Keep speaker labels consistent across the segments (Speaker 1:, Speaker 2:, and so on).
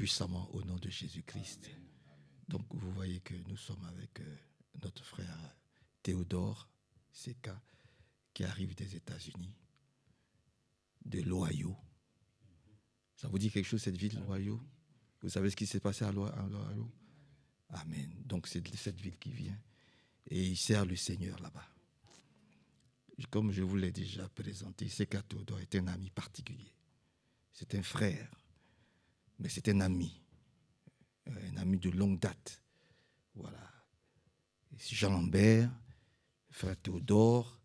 Speaker 1: puissamment au nom de Jésus-Christ. Donc, vous voyez que nous sommes avec notre frère Théodore Seka, qui arrive des États-Unis, de l'Ohio. Ça vous dit quelque chose, cette ville, l'Ohio? Vous savez ce qui s'est passé à l'Ohio? Amen. Donc, c'est de cette ville qui vient. Et il sert le Seigneur là-bas. Comme je vous l'ai déjà présenté, Seka Théodore est un ami particulier. C'est un frère, mais c'est un ami de longue date. Voilà. Jean Lambert, frère Théodore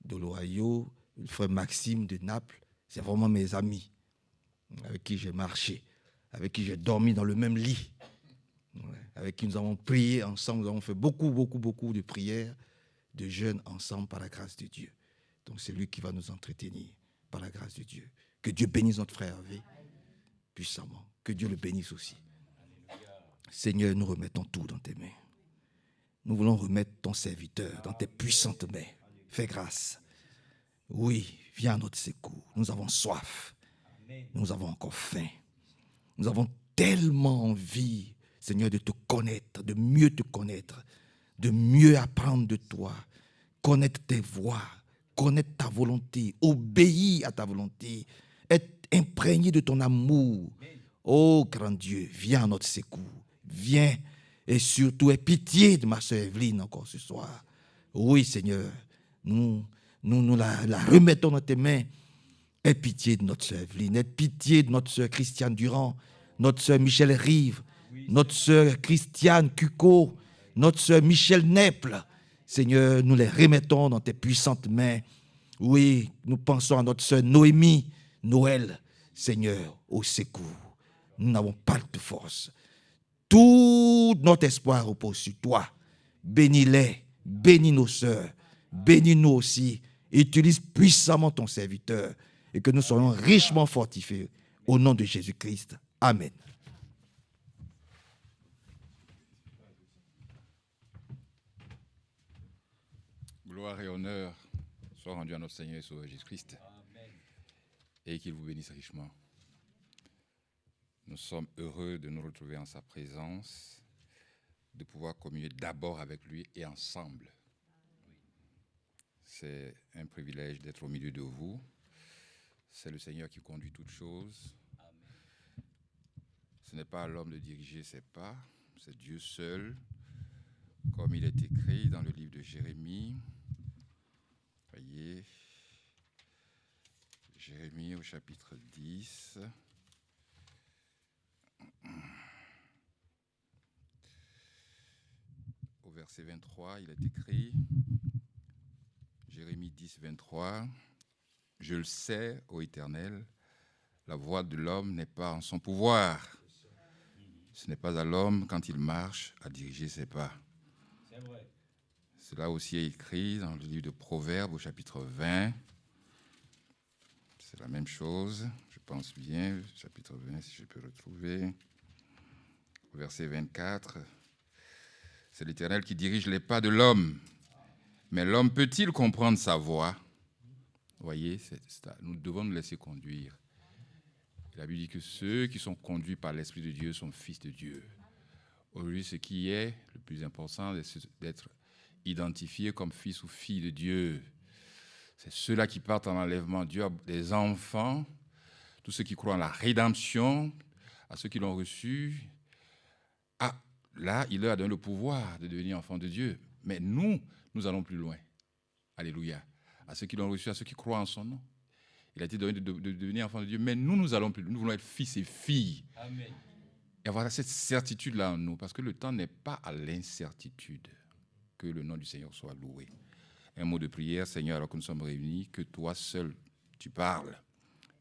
Speaker 1: de l'Ohio, le frère Maxime de Naples, c'est vraiment mes amis avec qui j'ai marché, avec qui j'ai dormi dans le même lit, avec qui nous avons prié ensemble, nous avons fait beaucoup de prières, de jeûnes ensemble par la grâce de Dieu. Donc c'est lui qui va nous entretenir par la grâce de Dieu. Que Dieu bénisse notre frère Hervé puissamment, que Dieu le bénisse aussi. Seigneur, nous remettons tout dans tes mains. Nous voulons remettre ton serviteur dans tes puissantes mains. Fais grâce. Oui, viens à notre secours. Nous avons soif. Nous avons encore faim. Nous avons tellement envie, Seigneur, de te connaître, de mieux te connaître, de mieux apprendre de toi, connaître tes voies, connaître ta volonté, obéir à ta volonté, être imprégné de ton amour. Oh, grand Dieu, viens à notre secours. Viens et surtout aie pitié de ma soeur Evelyne encore ce soir. Oui, Seigneur, nous la remettons dans tes mains. Aie pitié de notre soeur Evelyne, aie pitié de notre soeur Christiane Durand, notre soeur Michel Rive, notre soeur Christiane Cuco, notre soeur Michel Nepple. Seigneur, nous les remettons dans tes puissantes mains. Oui, nous pensons à notre soeur Noémie, Noël. Seigneur, au secours. Nous n'avons pas de force. Tout notre espoir repose sur toi. Bénis-les, bénis nos sœurs, bénis-nous aussi. Utilise puissamment ton serviteur et que nous soyons richement fortifiés au nom de Jésus-Christ. Amen.
Speaker 2: Gloire et honneur soient rendus à notre Seigneur et Sauveur Jésus-Christ. Et qu'il vous bénisse richement. Nous sommes heureux de nous retrouver en sa présence, de pouvoir communier d'abord avec lui et ensemble. C'est un privilège d'être au milieu de vous. C'est le Seigneur qui conduit toutes choses. Ce n'est pas à l'homme de diriger ses pas, c'est Dieu seul, comme il est écrit dans le livre de Jérémie. Voyez, Jérémie au chapitre 10. Au verset 23, il est écrit, Jérémie 10, 23, « Je le sais, ô Éternel, la voix de l'homme n'est pas en son pouvoir. Ce n'est pas à l'homme, quand il marche, à diriger ses pas. » Cela aussi est écrit dans le livre de Proverbes, au chapitre 20. C'est la même chose, je pense bien, chapitre 20, si je peux retrouver. Au verset 24, c'est l'Éternel qui dirige les pas de l'homme. Mais l'homme peut-il comprendre sa voix? Vous voyez, nous devons nous laisser conduire. La Bible dit que ceux qui sont conduits par l'Esprit de Dieu sont fils de Dieu. Aujourd'hui, ce qui est le plus important, c'est d'être identifié comme fils ou fille de Dieu. C'est ceux-là qui partent en enlèvement. Dieu a des enfants, tous ceux qui croient en la rédemption, à ceux qui l'ont reçu. Ah, là, il leur a donné le pouvoir de devenir enfants de Dieu. Mais nous allons plus loin. Alléluia. À ceux qui l'ont reçu, à ceux qui croient en son nom. Il a été donné de devenir enfants de Dieu, mais nous allons plus loin. Nous voulons être fils et filles. Amen. Et avoir cette certitude-là en nous, parce que le temps n'est pas à l'incertitude. Que le nom du Seigneur soit loué. Un mot de prière, Seigneur, alors que nous sommes réunis, que toi seul, tu parles,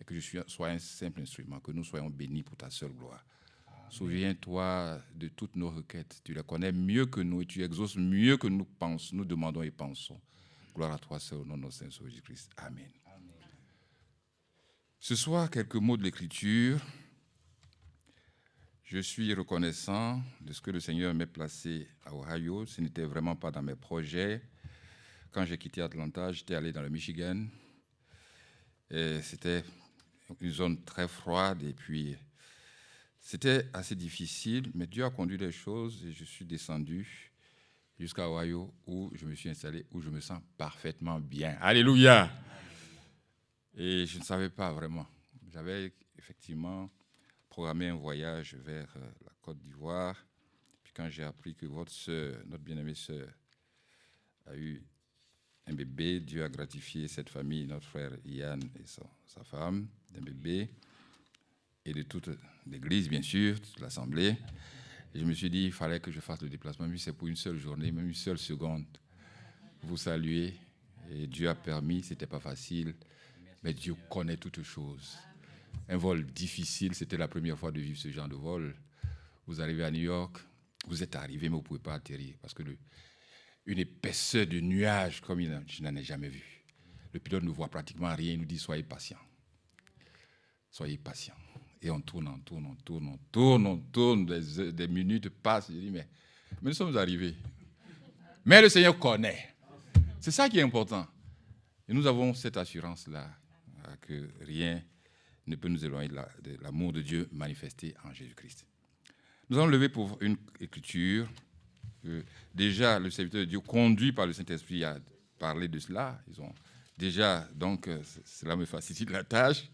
Speaker 2: et que je sois un simple instrument, que nous soyons bénis pour ta seule gloire. Amen. Souviens-toi de toutes nos requêtes. Tu les connais mieux que nous et tu exauces mieux que nous pensons, nous demandons et pensons. Gloire à toi seul, au nom de notre Seigneur Jésus-Christ. Amen. Amen. Ce soir, quelques mots de l'Écriture. Je suis reconnaissant de ce que le Seigneur m'a placé à Ohio. Ce n'était vraiment pas dans mes projets. Quand j'ai quitté Atlanta, j'étais allé dans le Michigan. Et c'était une zone très froide et puis C'était assez difficile, mais Dieu a conduit les choses et je suis descendu jusqu'à Ohio où je me suis installé, où je me sens parfaitement bien. Alléluia! Et je ne savais pas vraiment. J'avais effectivement programmé un voyage vers la Côte d'Ivoire. Puis quand j'ai appris que votre sœur, notre bien-aimée sœur, a eu un bébé, Dieu a gratifié cette famille, notre frère Yann et sa femme, d'un bébé, et de toute l'église, bien sûr, toute l'assemblée. Et je me suis dit, il fallait que je fasse le déplacement, mais c'est pour une seule journée, même une seule seconde. Vous saluer, et Dieu a permis, ce n'était pas facile, mais Dieu connaît toutes choses. Un vol difficile, c'était la première fois de vivre ce genre de vol. Vous arrivez à New York, vous êtes arrivé, mais vous ne pouvez pas atterrir, parce que une épaisseur de nuages comme je n'en ai jamais vu. Le pilote ne voit pratiquement rien, il nous dit, soyez patient. Soyez patient. Et on tourne, des minutes passent. Je dis, mais nous sommes arrivés. Mais le Seigneur connaît. C'est ça qui est important. Et nous avons cette assurance-là, que rien ne peut nous éloigner de l'amour de Dieu manifesté en Jésus-Christ. Nous allons lever pour une écriture. Déjà, le serviteur de Dieu, conduit par le Saint-Esprit, a parlé de cela. Ils ont déjà, donc, cela me facilite la tâche.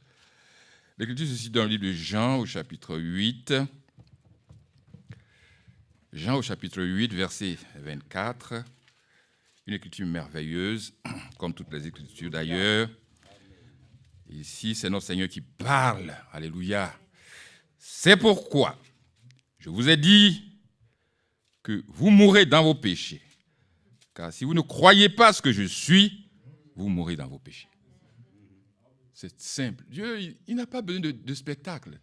Speaker 2: L'écriture se situe dans le livre de Jean, au chapitre 8. Jean, au chapitre 8, verset 24. Une écriture merveilleuse, comme toutes les écritures d'ailleurs. Ici, c'est notre Seigneur qui parle. Alléluia. C'est pourquoi je vous ai dit que vous mourrez dans vos péchés. Car si vous ne croyez pas ce que je suis, vous mourrez dans vos péchés. C'est simple. Dieu, il n'a pas besoin de spectacle.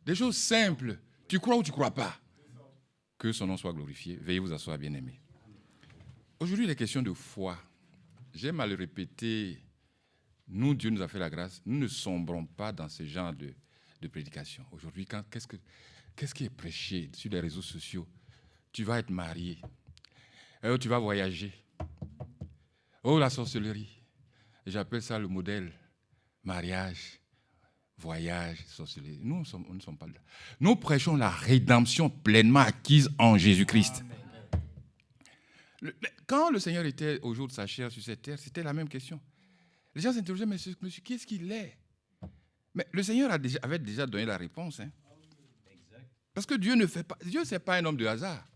Speaker 2: Des choses simples. Tu crois ou tu ne crois pas. Que son nom soit glorifié. Veuillez vous asseoir, bien-aimés. Aujourd'hui, les questions de foi. J'aime à le répéter. Nous, Dieu nous a fait la grâce. Nous ne sombrons pas dans ce genre de prédication. Aujourd'hui, qu'est-ce qui est prêché sur les réseaux sociaux? Tu vas être marié. Oh, tu vas voyager. Oh, la sorcellerie. J'appelle ça le modèle. Mariage, voyage, sorcellerie. Nous ne sommes pas là. Nous prêchons la rédemption pleinement acquise en Jésus-Christ. Quand le Seigneur était au jour de sa chair sur cette terre, c'était la même question. Les gens s'interrogeaient, mais monsieur, qu'est-ce qu'il est? Mais le Seigneur avait déjà donné la réponse. Hein. Parce que Dieu, ce n'est pas un homme de hasard.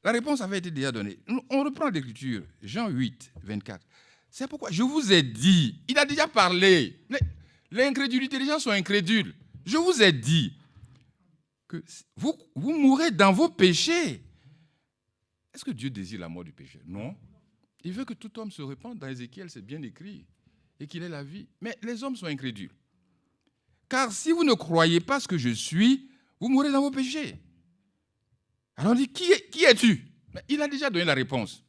Speaker 2: La réponse avait été déjà donnée. On reprend l'Écriture, Jean 8, 24. C'est pourquoi je vous ai dit, il a déjà parlé. L'incrédulité, les gens sont incrédules. Je vous ai dit que vous mourrez dans vos péchés. Est-ce que Dieu désire la mort du péché? Non. Il veut que tout homme se répande. Dans Ézéchiel, c'est bien écrit. Et qu'il ait la vie. Mais les hommes sont incrédules. Car si vous ne croyez pas ce que je suis, vous mourrez dans vos péchés. Alors on dit, qui es-tu? Mais il a déjà donné la réponse.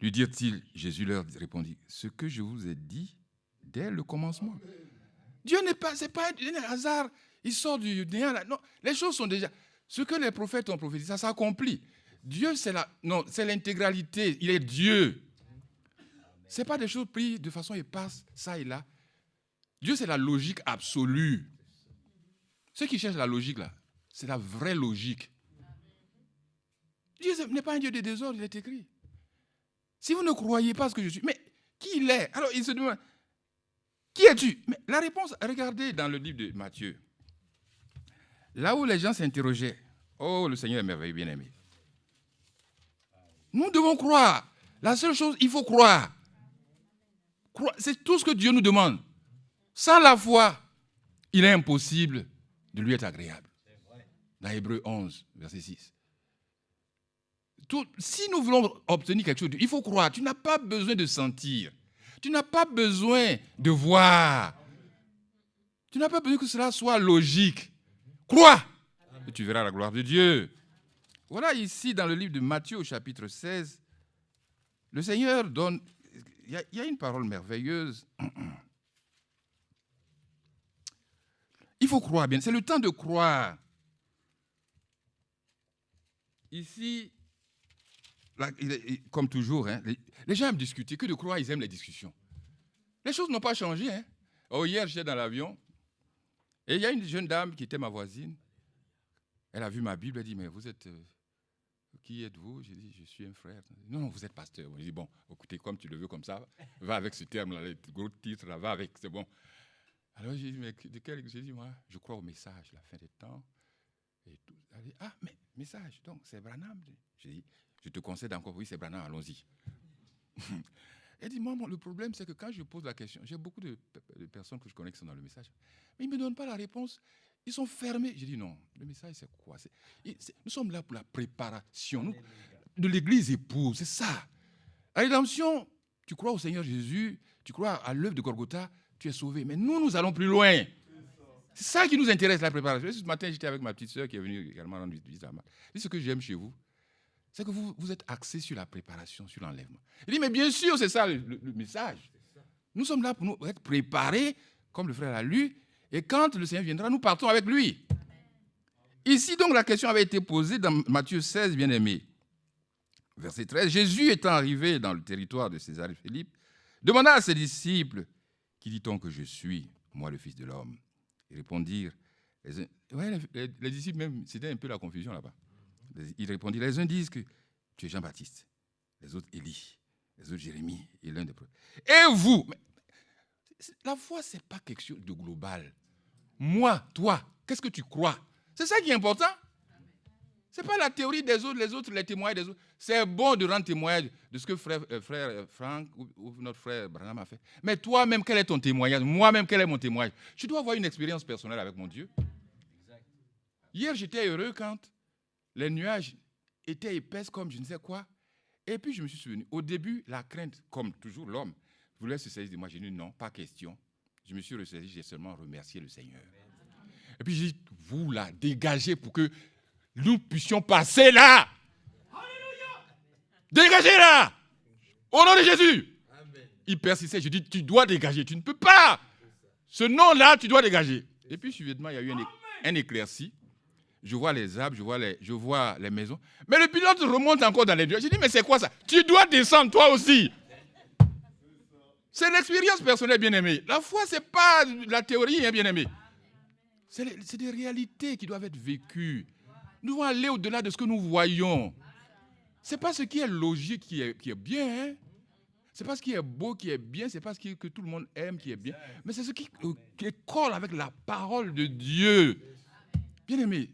Speaker 2: Lui dirent-ils, Jésus leur répondit, ce que je vous ai dit dès le commencement. Dieu c'est pas un hasard, il sort du néant là. Non, les choses sont déjà, ce que les prophètes ont prophétisé, ça s'accomplit. Dieu, c'est l'intégralité, il est Dieu. Ce n'est pas des choses prises de façon éparse, ça et là. Dieu, c'est la logique absolue. Ceux qui cherchent la logique là, c'est la vraie logique. Dieu n'est pas un Dieu de désordre, il est écrit. Si vous ne croyez pas ce que je suis, mais qui il est? Alors il se demande, qui es-tu? Mais la réponse, regardez dans le livre de Matthieu. Là où les gens s'interrogeaient, oh, le Seigneur est merveilleux, bien-aimé. Nous devons croire. La seule chose, il faut croire. C'est tout ce que Dieu nous demande. Sans la foi, il est impossible de lui être agréable. Dans Hébreux 11, verset 6. Si nous voulons obtenir quelque chose, il faut croire. Tu n'as pas besoin de sentir. Tu n'as pas besoin de voir. Tu n'as pas besoin que cela soit logique. Crois et tu verras la gloire de Dieu. Voilà ici dans le livre de Matthieu au chapitre 16, le Seigneur donne, il y a une parole merveilleuse. Il faut croire bien, c'est le temps de croire. Ici, là, comme toujours, hein, les gens aiment discuter. Que de croire, ils aiment les discussions. Les choses n'ont pas changé. Hein. Oh, hier, j'étais dans l'avion Et il y a une jeune dame qui était ma voisine. Elle a vu ma Bible, elle dit, mais vous êtes... qui êtes-vous? J'ai dit, je suis un frère. Non, vous êtes pasteur. J'ai dit, bon, écoutez, comme tu le veux comme ça, va avec ce terme-là, les gros titres, là, va avec, c'est bon. Alors j'ai dit, mais de quel... J'ai dit, moi, je crois au message, la fin des temps. Et tout. Elle dit, ah, mais message, donc c'est Branham. J'ai dit, je te concède encore, oui, c'est Branham, allons-y. Elle dit, moi, le problème, c'est que quand je pose la question, j'ai beaucoup de personnes que je connais qui sont dans le message, mais ils ne me donnent pas la réponse. Ils sont fermés. J'ai dit, non, le message, c'est quoi? Nous sommes là pour la préparation de l'église épouse, c'est ça. La rédemption, tu crois au Seigneur Jésus, tu crois à l'œuvre de Golgotha, tu es sauvé. Mais nous allons plus loin. C'est ça qui nous intéresse, la préparation. Ce matin, j'étais avec ma petite sœur qui est venue également rendre visite à moi. Ce que j'aime chez vous, c'est que vous êtes axés sur la préparation, sur l'enlèvement. Il dit, mais bien sûr, c'est ça le message. Nous sommes là pour nous être préparés, comme le frère l'a lu, et quand le Seigneur viendra, nous partons avec lui. Ici, donc, la question avait été posée dans Matthieu 16, bien-aimé. Verset 13, Jésus étant arrivé dans le territoire de César et Philippe, demanda à ses disciples, qui dit-on que je suis, moi le Fils de l'homme? Ils répondirent, les disciples même, c'était un peu la confusion là-bas. Ils répondirent, les uns disent que tu es Jean-Baptiste, les autres Élie, les autres Jérémie et l'un des prophètes. Et vous, la foi, ce n'est pas quelque chose de global. Moi, toi, qu'est-ce que tu crois? C'est ça qui est important. Ce n'est pas la théorie des autres, les témoignages des autres. C'est bon de rendre témoignage de ce que frère Franck ou notre frère Branham a fait. Mais toi-même, quel est ton témoignage? Moi-même, quel est mon témoignage? Je dois avoir une expérience personnelle avec mon Dieu. Hier, j'étais heureux quand les nuages étaient épais comme je ne sais quoi. Et puis, je me suis souvenu. Au début, la crainte, comme toujours l'homme, voulait se saisir de moi. J'ai dit non, pas question. Je me suis ressaisi, j'ai seulement remercié le Seigneur. Et puis, j'ai dit, vous là, dégagez pour que nous puissions passer là. Alléluia. Dégagez là. Au nom de Jésus. Amen. Il persistait. Je dis, tu dois dégager. Tu ne peux pas. Ce nom-là, tu dois dégager. Et puis, subitement, il y a eu un éclairci. Je vois les arbres, je vois les maisons. Mais le pilote remonte encore dans les nuages. J'ai dit, mais c'est quoi ça? Tu dois descendre toi aussi. C'est l'expérience personnelle, bien-aimé. La foi, ce n'est pas la théorie, hein, bien-aimé. C'est des réalités qui doivent être vécues. Nous devons aller au-delà de ce que nous voyons. Ce n'est pas ce qui est logique qui est bien. Hein? Ce n'est pas ce qui est beau qui est bien. Ce n'est pas ce que tout le monde aime qui est bien. Mais c'est ce qui colle avec la parole de Dieu. Bien-aimé.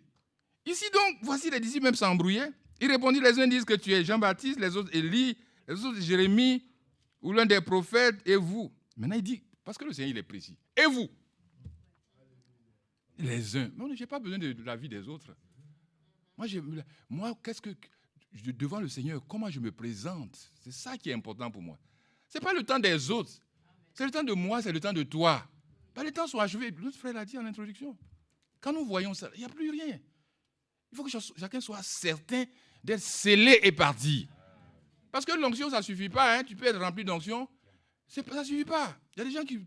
Speaker 2: Ici donc, voici les disciples même s'embrouillaient. Ils répondirent, les uns disent que tu es Jean-Baptiste, les autres Élie, les autres Jérémie, ou l'un des prophètes, et vous. Maintenant il dit, parce que le Seigneur il est précis, et vous? Les uns. Non, je n'ai pas besoin de l'avis des autres. Moi, qu'est-ce que devant le Seigneur, comment je me présente? C'est ça qui est important pour moi. Ce n'est pas le temps des autres. C'est le temps de moi, c'est le temps de toi. Les temps sont achevés. L'autre frère l'a dit en introduction. Quand nous voyons ça, il n'y a plus rien. Il faut que chacun soit certain d'être scellé et parti. Parce que l'onction, ça ne suffit pas. Hein. Tu peux être rempli d'onction. Ça ne suffit pas. Il y a des gens qui...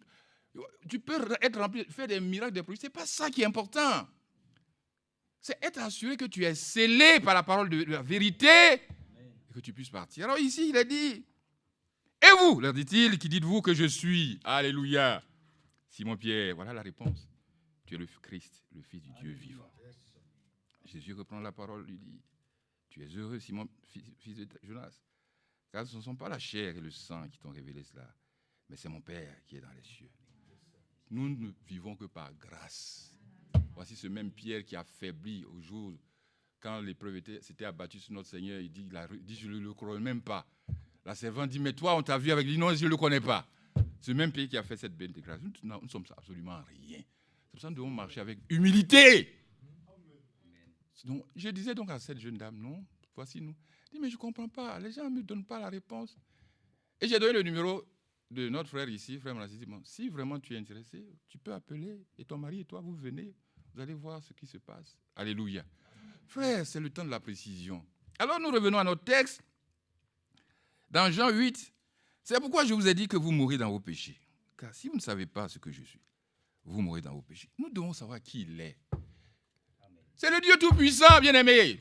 Speaker 2: Tu peux être rempli, faire des miracles, des produits. Ce n'est pas ça qui est important. C'est être assuré que tu es scellé par la parole de la vérité et que tu puisses partir. Alors ici, il a dit, et vous, leur dit-il, qui dites-vous que je suis? Alléluia. Simon-Pierre, voilà la réponse. Tu es le Christ, le Fils du Dieu vivant. Jésus reprend la parole, lui dit, tu es heureux, Simon, fils de Jonas, car ce ne sont pas la chair et le sang qui t'ont révélé cela, mais c'est mon Père qui est dans les cieux. Nous ne vivons que par grâce. Voici ce même Pierre qui a faibli au jour, quand l'épreuve s'était abattue sur notre Seigneur, il dit je ne le crois même pas. La servante dit, mais toi, on t'a vu avec lui, non, je ne le connais pas. Ce même Pierre qui a fait cette belle déclaration, nous ne sommes absolument rien. C'est pour ça que nous devons marcher avec humilité. Donc, je disais donc à cette jeune dame, non, voici nous. Je dis, mais je ne comprends pas, les gens ne me donnent pas la réponse. Et j'ai donné le numéro de notre frère ici, frère Manassé. Bon, si vraiment tu es intéressé, tu peux appeler, et ton mari et toi, vous venez, vous allez voir ce qui se passe. Alléluia. Frère, c'est le temps de la précision. Alors nous revenons à notre texte, dans Jean 8. C'est pourquoi je vous ai dit que vous mourrez dans vos péchés. Car si vous ne savez pas ce que je suis, vous mourrez dans vos péchés. Nous devons savoir qui il est. C'est le Dieu Tout-Puissant, bien-aimé.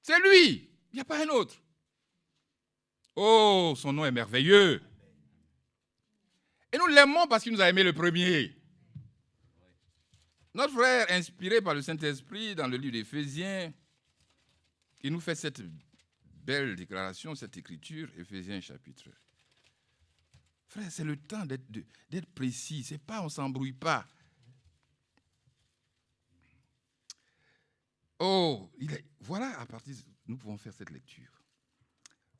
Speaker 2: C'est lui. Il n'y a pas un autre. Oh, son nom est merveilleux. Et nous l'aimons parce qu'il nous a aimé le premier. Notre frère, inspiré par le Saint-Esprit dans le livre d'Éphésiens, il nous fait cette belle déclaration, cette écriture, Éphésiens chapitre. Frère, c'est le temps d'être précis. C'est pas, on ne s'embrouille pas. Oh, voilà, nous pouvons faire cette lecture.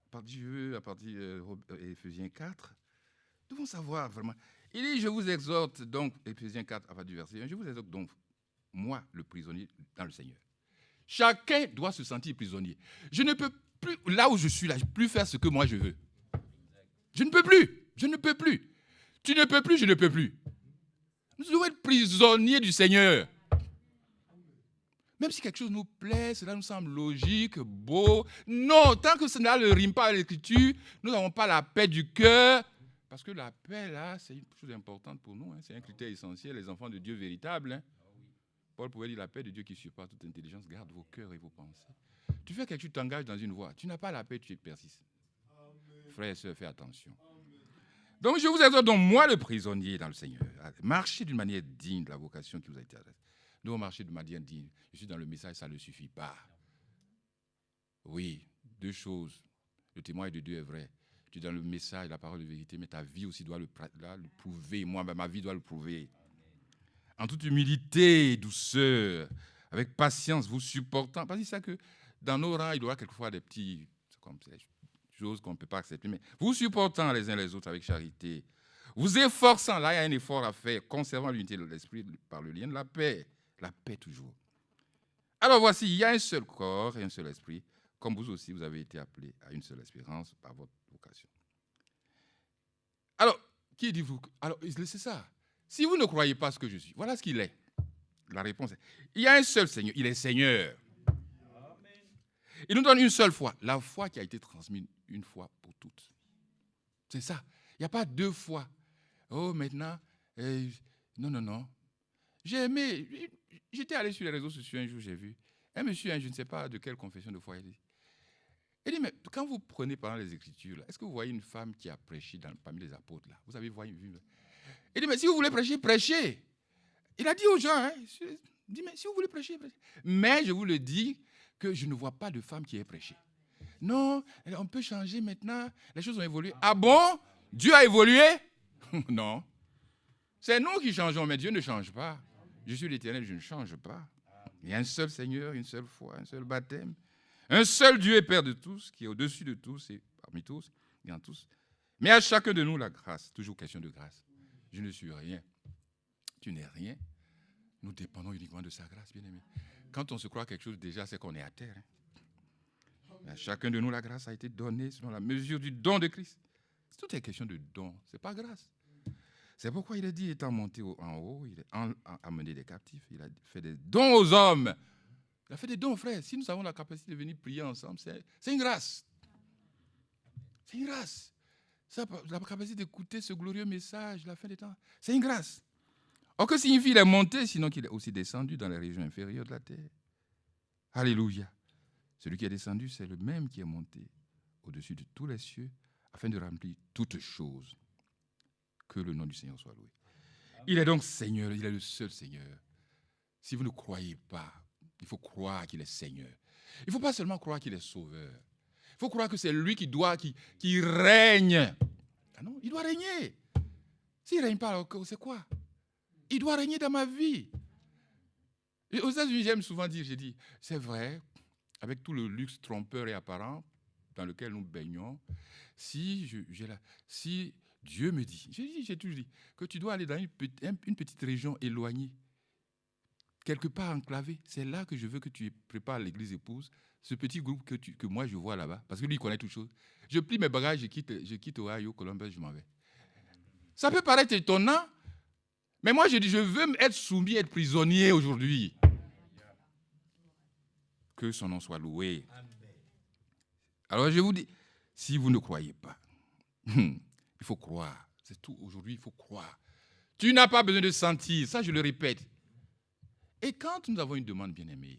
Speaker 2: À partir d'Éphésiens 4, nous devons savoir vraiment. Il dit, je vous exhorte donc, Éphésiens 4, à partir du verset 1, je vous exhorte donc, moi, le prisonnier dans le Seigneur. Chacun doit se sentir prisonnier. Je ne peux plus, là où je suis là, je ne peux plus faire ce que moi je veux. Je ne peux plus. Je ne peux plus. Tu ne peux plus, je ne peux plus. Nous devons être prisonniers du Seigneur. Même si quelque chose nous plaît, cela nous semble logique, beau. Non, tant que cela ne rime pas à l'Écriture, nous n'avons pas la paix du cœur. Parce que la paix, là, c'est une chose importante pour nous. Hein. C'est un critère essentiel, les enfants de Dieu véritables. Hein. Paul pouvait dire la paix de Dieu qui surpasse toute intelligence, garde vos cœurs et vos pensées. Tu fais quelque chose, tu t'engages dans une voie. Tu n'as pas la paix, tu persistes. Frères et sœurs, fais attention. Donc, je vous exhorte, donc, moi, le prisonnier dans le Seigneur, à marcher d'une manière digne de la vocation qui vous a été adressée. Nous, on marche de manière digne. Je suis dans le message, ça ne suffit pas. Oui, deux choses. Le témoin de Dieu est vrai. Tu es dans le message, la parole de vérité, mais ta vie aussi doit le prouver. Moi, ma vie doit le prouver. En toute humilité, douceur, avec patience, vous supportant. Parce que c'est ça que dans nos rangs, il y aura quelquefois des petites choses qu'on ne peut pas accepter. Mais vous supportant les uns les autres avec charité, vous efforçant, là il y a un effort à faire, conservant l'unité de l'esprit par le lien de la paix. La paix toujours. Alors voici, il y a un seul corps et un seul esprit, comme vous aussi, vous avez été appelés à une seule espérance par votre vocation. Alors, qui dit-vous? Alors, c'est ça. Si vous ne croyez pas ce que je suis, voilà ce qu'il est. La réponse est, il y a un seul Seigneur, il est Seigneur. Amen. Il nous donne une seule foi, la foi qui a été transmise une fois pour toutes. C'est ça. Il n'y a pas deux fois. Oh, maintenant, non. J'ai aimé, j'étais allé sur les réseaux sociaux un jour, j'ai vu un monsieur, je ne sais pas de quelle confession de foi il dit. Il dit, mais quand vous prenez pendant les Écritures, là, est-ce que vous voyez une femme qui a prêché parmi les apôtres là? Vous avez vu? Il dit, mais si vous voulez prêcher, prêchez. Il a dit aux gens, il dit, mais si vous voulez prêcher, prêchez. Mais je vous le dis que je ne vois pas de femme qui ait prêché. Non, on peut changer maintenant, les choses ont évolué. Ah bon? Dieu a évolué? Non. C'est nous qui changeons, mais Dieu ne change pas. Je suis l'Éternel, je ne change pas. Il y a un seul Seigneur, une seule foi, un seul baptême. Un seul Dieu et Père de tous, qui est au-dessus de tous et parmi tous et en tous. Mais à chacun de nous, la grâce. Toujours question de grâce. Je ne suis rien. Tu n'es rien. Nous dépendons uniquement de sa grâce, bien-aimé. Quand on se croit quelque chose, déjà, c'est qu'on est à terre. Mais à chacun de nous, la grâce a été donnée selon la mesure du don de Christ. Tout est question de don. Ce n'est pas grâce. C'est pourquoi il a dit, étant monté en haut, il a amené des captifs, il a fait des dons aux hommes. Il a fait des dons, frère. Si nous avons la capacité de venir prier ensemble, c'est une grâce. C'est une grâce. La capacité d'écouter ce glorieux message, la fin des temps, c'est une grâce. Or, que signifie il est monté, sinon qu'il est aussi descendu dans les régions inférieures de la terre? Alléluia. Celui qui est descendu, c'est le même qui est monté au-dessus de tous les cieux, afin de remplir toutes choses. Que le nom du Seigneur soit loué. Il est donc Seigneur, il est le seul Seigneur. Si vous ne croyez pas, il faut croire qu'il est Seigneur. Il ne faut pas seulement croire qu'il est Sauveur. Il faut croire que c'est lui qui règne. Ah non, il doit régner. S'il ne règne pas, c'est quoi? Il doit régner dans ma vie. Et aux États-Unis, j'aime souvent dire, j'ai dit, c'est vrai, avec tout le luxe trompeur et apparent dans lequel nous baignons, si Dieu me dit, j'ai toujours dit, que tu dois aller dans une petite région éloignée, quelque part enclavée. C'est là que je veux que tu prépares l'église épouse, ce petit groupe que moi je vois là-bas, parce que lui il connaît toutes choses. Je plie mes bagages, je quitte Ohio, Columbus, je m'en vais. Ça peut paraître étonnant, mais moi je dis, je veux être soumis, être prisonnier aujourd'hui. Que son nom soit loué. Alors je vous dis, si vous ne croyez pas, il faut croire. C'est tout. Aujourd'hui, il faut croire. Tu n'as pas besoin de sentir. Ça, je le répète. Et quand nous avons une demande bien-aimée,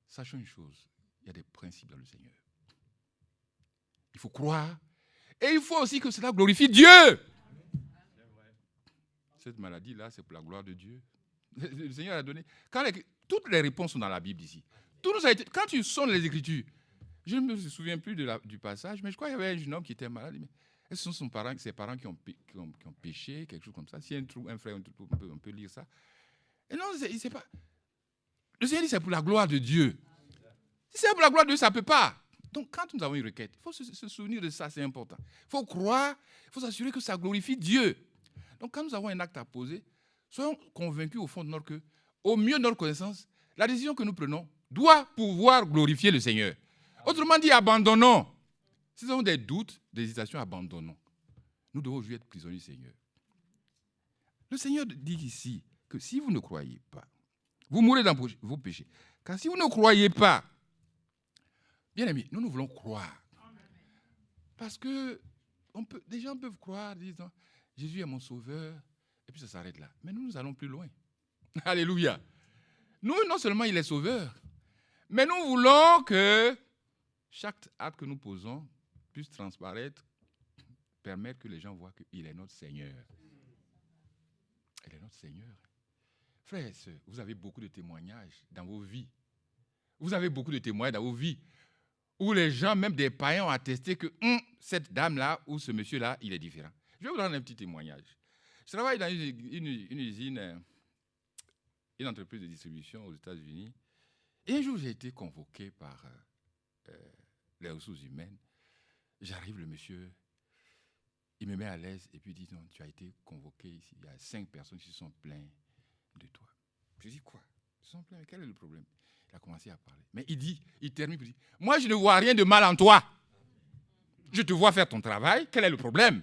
Speaker 2: sachons une chose. Il y a des principes dans le Seigneur. Il faut croire. Et il faut aussi que cela glorifie Dieu. Cette maladie-là, c'est pour la gloire de Dieu. Le Seigneur a donné. Toutes les réponses sont dans la Bible ici. Tout nous a été, quand tu sonnes les Écritures, je ne me souviens plus du passage, mais je crois qu'il y avait un jeune homme qui était malade. Mais est-ce que ce sont ses parents qui ont péché, quelque chose comme ça? Si un frère, on peut lire ça. Et non, c'est pas. Le Seigneur dit c'est pour la gloire de Dieu. Si c'est pour la gloire de Dieu, ça ne peut pas. Donc, quand nous avons une requête, il faut se souvenir de ça, c'est important. Il faut croire, il faut s'assurer que ça glorifie Dieu. Donc, quand nous avons un acte à poser, soyons convaincus au fond de notre cœur, au mieux de notre connaissance, la décision que nous prenons doit pouvoir glorifier le Seigneur. Autrement dit, abandonnons. Si nous avons des doutes, des hésitations, abandonnons. Nous devons aujourd'hui être prisonniers du Seigneur. Le Seigneur dit ici que si vous ne croyez pas, vous mourrez dans vos péchés. Car si vous ne croyez pas, bien aimés, nous voulons croire. Parce que des gens peuvent croire, disant, Jésus est mon sauveur, et puis ça s'arrête là. Mais nous allons plus loin. Alléluia. Nous, non seulement il est sauveur, mais nous voulons que chaque acte que nous posons puisse transparaître, permettre que les gens voient qu'il est notre Seigneur. Il est notre Seigneur. Frères et sœurs, vous avez beaucoup de témoignages dans vos vies. Vous avez beaucoup de témoignages dans vos vies où les gens, même des païens, ont attesté que cette dame-là ou ce monsieur-là, il est différent. Je vais vous donner un petit témoignage. Je travaille dans une usine, une entreprise de distribution aux États-Unis. Et un jour, j'ai été convoqué par les ressources humaines. J'arrive, le monsieur, il me met à l'aise et puis il dit, non, tu as été convoqué ici. Il y a 5 personnes qui se sont plaintes de toi. Je dis, quoi? Ils se sont plaints, mais quel est le problème? Il a commencé à parler. Mais il termine et dit, moi, je ne vois rien de mal en toi. Je te vois faire ton travail. Quel est le problème?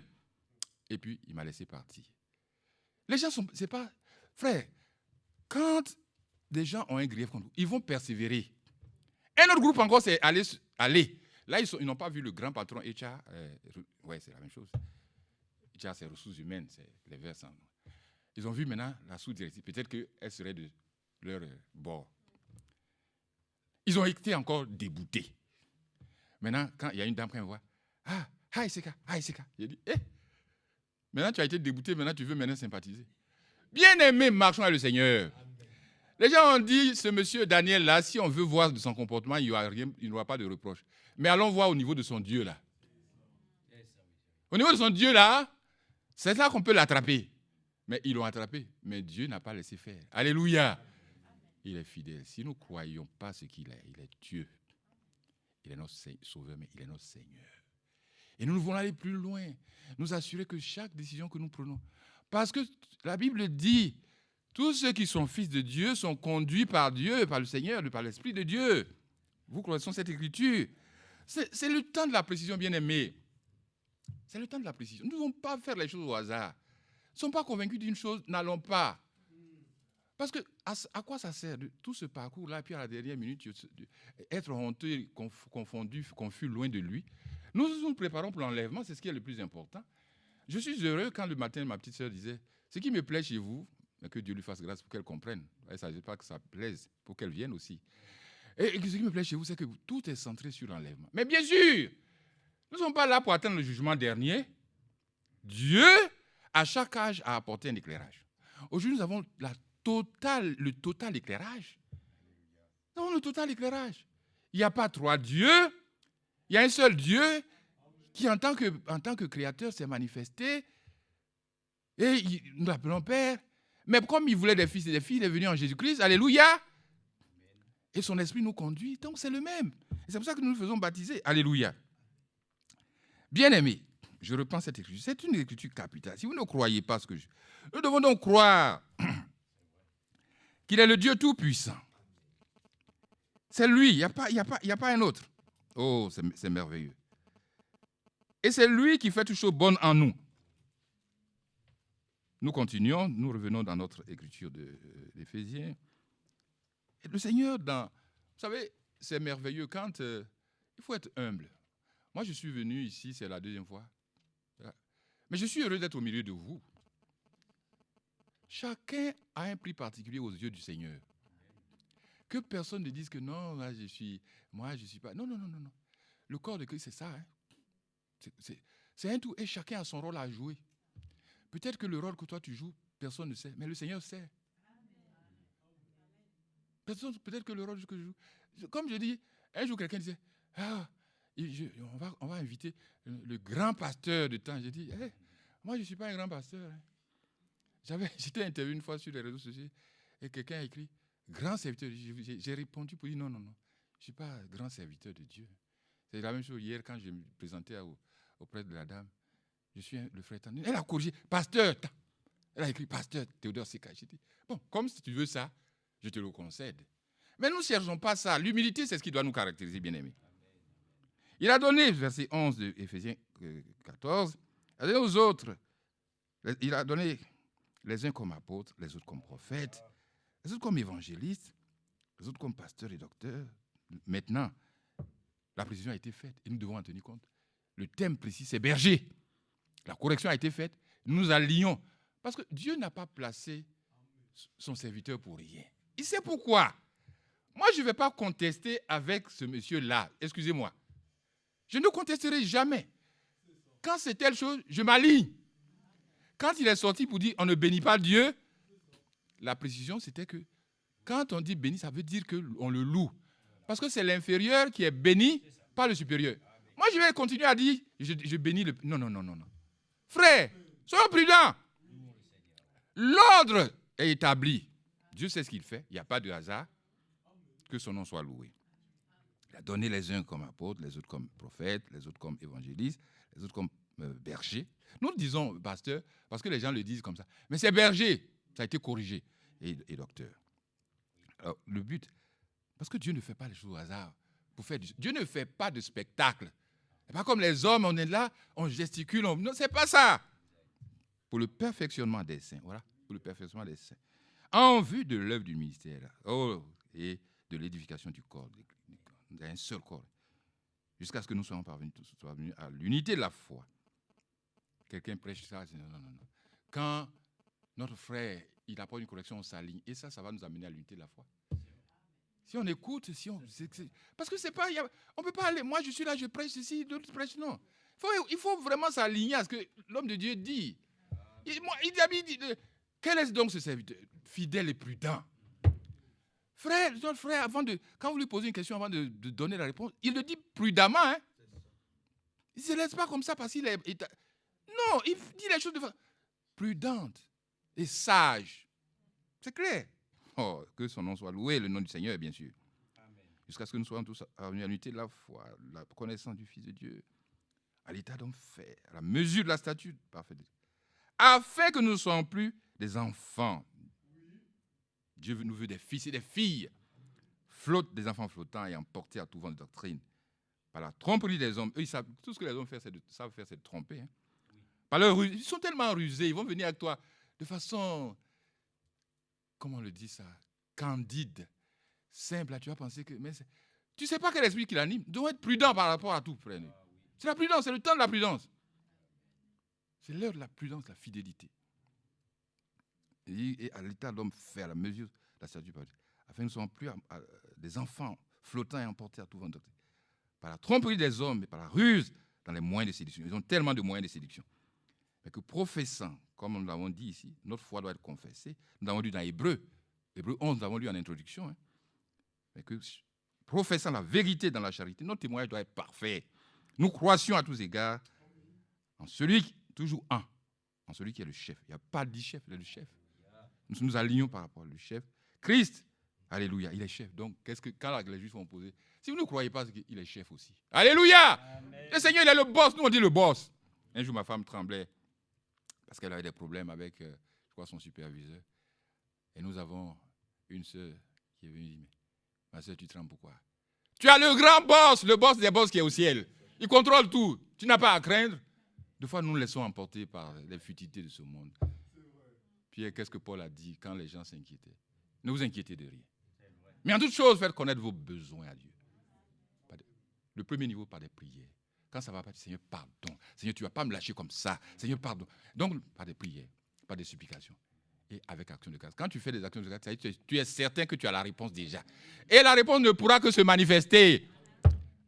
Speaker 2: Et puis, il m'a laissé partir. Les gens sont, c'est pas... Frère, quand des gens ont un grief contre vous, ils vont persévérer. Un autre groupe encore, c'est aller. Là, ils n'ont pas vu le grand patron HR. Ouais, c'est la même chose. HR, c'est ressources humaines, c'est les versants. Ils ont vu maintenant la sous-directive. Peut-être qu'elle serait de leur bord. Ils ont été encore déboutés. Maintenant, quand il y a une dame qui me voit, hi Seka. J'ai dit, maintenant tu as été débouté, maintenant tu veux maintenant sympathiser. Bien-aimé, marchons avec le Seigneur. Les gens ont dit, ce monsieur Daniel-là, si on veut voir de son comportement, il n'y aura pas de reproche. Mais allons voir au niveau de son Dieu, là. Au niveau de son Dieu, là, c'est là qu'on peut l'attraper. Mais ils l'ont attrapé. Mais Dieu n'a pas laissé faire. Alléluia. Il est fidèle. Si nous ne croyons pas ce qu'il est, il est Dieu. Il est notre sauveur, mais il est notre Seigneur. Et nous voulons aller plus loin. Nous assurer que chaque décision que nous prenons. Parce que la Bible dit, tous ceux qui sont fils de Dieu sont conduits par Dieu, par le Seigneur, par l'Esprit de Dieu. Vous connaissez cette écriture. C'est le temps de la précision, bien-aimés. C'est le temps de la précision. Nous ne devons pas faire les choses au hasard. Nous ne sommes pas convaincus d'une chose, n'allons pas. Parce que à quoi ça sert de tout ce parcours-là, puis à la dernière minute, être honteux, confondu, confus, loin de lui. Nous nous préparons pour l'enlèvement, c'est ce qui est le plus important. Je suis heureux quand le matin, ma petite sœur disait, ce qui me plaît chez vous, mais que Dieu lui fasse grâce pour qu'elle comprenne. Il ne s'agit pas que ça plaise, pour qu'elle vienne aussi. Et ce qui me plaît chez vous, c'est que tout est centré sur l'enlèvement. Mais bien sûr, nous ne sommes pas là pour attendre le jugement dernier. Dieu, à chaque âge, a apporté un éclairage. Aujourd'hui, nous avons le total éclairage. Nous avons le total éclairage. Il n'y a pas 3 dieux. Il y a un seul Dieu qui, en tant que créateur, s'est manifesté. Et nous l'appelons Père. Mais comme il voulait des fils et des filles, il est venu en Jésus-Christ. Alléluia. Et son esprit nous conduit. Donc c'est le même. Et c'est pour ça que nous nous faisons baptiser. Alléluia. Bien-aimés, je reprends cette écriture. C'est une écriture capitale. Si vous ne croyez pas ce que nous devons donc croire qu'il est le Dieu tout-puissant. C'est lui, il n'y a pas un autre. Oh, c'est merveilleux. Et c'est lui qui fait toutes choses bonnes en nous. Nous continuons, nous revenons dans notre écriture d'Éphésiens. Et le Seigneur, vous savez, c'est merveilleux quand il faut être humble. Moi, je suis venu ici, c'est la 2e fois. Mais je suis heureux d'être au milieu de vous. Chacun a un prix particulier aux yeux du Seigneur. Que personne ne dise que non, là, je suis pas. Non. Le corps de Christ, c'est ça. Hein. C'est un tout. Et chacun a son rôle à jouer. Peut-être que le rôle que toi tu joues, personne ne sait. Mais le Seigneur sait. Peut-être que le rôle que je joue. Comme je dis, un jour quelqu'un disait, on va inviter le grand pasteur de temps. J'ai dit, moi je ne suis pas un grand pasteur. J'étais interviewé une fois sur les réseaux sociaux et quelqu'un a écrit, grand serviteur. J'ai répondu pour dire, non, je ne suis pas un grand serviteur de Dieu. C'est la même chose hier quand je me présentais auprès de la dame. Je suis le frère Tandine. Elle a corrigé, pasteur. Elle a écrit, pasteur Théodore Seka. J'ai dit, bon, comme si tu veux ça, je te le concède. Mais nous ne cherchons pas ça. L'humilité, c'est ce qui doit nous caractériser, bien-aimés. Il a donné, verset 11 de Éphésiens 14, il a donné aux autres. Il a donné les uns comme apôtres, les autres comme prophètes, les autres comme évangélistes, les autres comme pasteurs et docteurs. Maintenant, la précision a été faite et nous devons en tenir compte. Le thème précis, c'est berger. La correction a été faite. Nous nous allions. Parce que Dieu n'a pas placé son serviteur pour rien. Il sait pourquoi. Moi, je ne vais pas contester avec ce monsieur-là. Excusez-moi. Je ne contesterai jamais. Quand c'est telle chose, je m'aligne. Quand il est sorti pour dire on ne bénit pas Dieu, la précision, c'était que quand on dit béni, ça veut dire qu'on le loue. Parce que c'est l'inférieur qui est béni, pas le supérieur. Moi, je vais continuer à dire je bénis le... Non. Frère, soyons prudents. L'ordre est établi. Dieu sait ce qu'il fait. Il n'y a pas de hasard. Que son nom soit loué. Il a donné les uns comme apôtres, les autres comme prophètes, les autres comme évangélistes, les autres comme bergers. Nous disons pasteur parce que les gens le disent comme ça. Mais c'est berger. Ça a été corrigé. Et docteur. Alors, le but, parce que Dieu ne fait pas les choses au hasard. Dieu ne fait pas de spectacle. C'est pas comme les hommes, on est là, on gesticule. Non, c'est pas ça. Pour le perfectionnement des saints. Voilà. Pour le perfectionnement des saints. En vue de l'œuvre du ministère. Et de l'édification du corps. D'un seul corps. Jusqu'à ce que nous soyons parvenus à l'unité de la foi. Quelqu'un prêche ça. Non. Quand notre frère, il apporte une correction, on s'aligne. Et ça va nous amener à l'unité de la foi. Si on écoute, parce que c'est pas, on ne peut pas aller, moi je suis là, je prêche ceci, d'autres prêchent, non. Il faut vraiment s'aligner à ce que l'homme de Dieu dit. Il dit, quel est donc ce serviteur? Fidèle et prudent. Frère, notre frère, quand vous lui posez une question avant de donner la réponse, il le dit prudemment. Hein? Il ne se laisse pas comme ça parce qu'il est... Non, il dit les choses de façon prudente et sage. C'est clair. Oh, que son nom soit loué, le nom du Seigneur, bien sûr. Amen. Jusqu'à ce que nous soyons tous parvenus à l'unité de la foi, la connaissance du Fils de Dieu, à l'état d'homme fait, à la mesure de la statue parfaite. Afin que nous ne soyons plus des enfants. Dieu nous veut des fils et des filles. Des enfants flottants et emportés à tout vent de doctrine. Par la tromperie des hommes. Eux, ils savent, tout ce que les hommes savent faire, c'est de tromper. Hein. Par leur ruse, ils sont tellement rusés, ils vont venir avec toi de façon, comment on le dit ça, candide, simple. Là, tu vas penser que... Mais tu ne sais pas quel esprit qui l'anime. Tu dois être prudent par rapport à tout, frère. C'est la prudence, c'est le temps de la prudence. C'est l'heure de la prudence, la fidélité. Et à l'état d'homme fait, à la mesure de la statue parfaite, afin que nous ne soyons plus des enfants flottants et emportés à tout vent de doctrine. Par la tromperie des hommes et par la ruse dans les moyens de séduction. Ils ont tellement de moyens de séduction. Mais que professant, comme nous l'avons dit ici, notre foi doit être confessée. Nous l'avons lu dans Hébreu 11, nous l'avons lu en introduction. Hein. Mais que professant la vérité dans la charité, notre témoignage doit être parfait. Nous croissions à tous égards en celui, toujours un, en celui qui est le chef. Il n'y a pas 10 chefs, il est le chef. Nous nous alignons par rapport au chef. Christ, alléluia, il est chef. Donc, quand les Juifs vont poser, si vous ne croyez pas qu'il est chef aussi. Alléluia! Amen. Le Seigneur, il est le boss. Nous, on dit le boss. Un jour, ma femme tremblait parce qu'elle avait des problèmes avec, je crois, son superviseur. Et nous avons une sœur qui est venue dire, mais ma sœur, tu trembles pourquoi? Tu as le grand boss, le boss des boss qui est au ciel. Il contrôle tout. Tu n'as pas à craindre. Des fois, nous nous laissons emporter par les futilités de ce monde. Pierre, qu'est-ce que Paul a dit quand les gens s'inquiétaient? Ne vous inquiétez de rien. Mais en toute chose, faites connaître vos besoins à Dieu. Le premier niveau, par des prières. Quand ça ne va pas, Seigneur, pardon. Seigneur, tu ne vas pas me lâcher comme ça. Seigneur, pardon. Donc, par des prières, par des supplications. Et avec action de grâce. Quand tu fais des actions de grâce, tu es certain que tu as la réponse déjà. Et la réponse ne pourra que se manifester.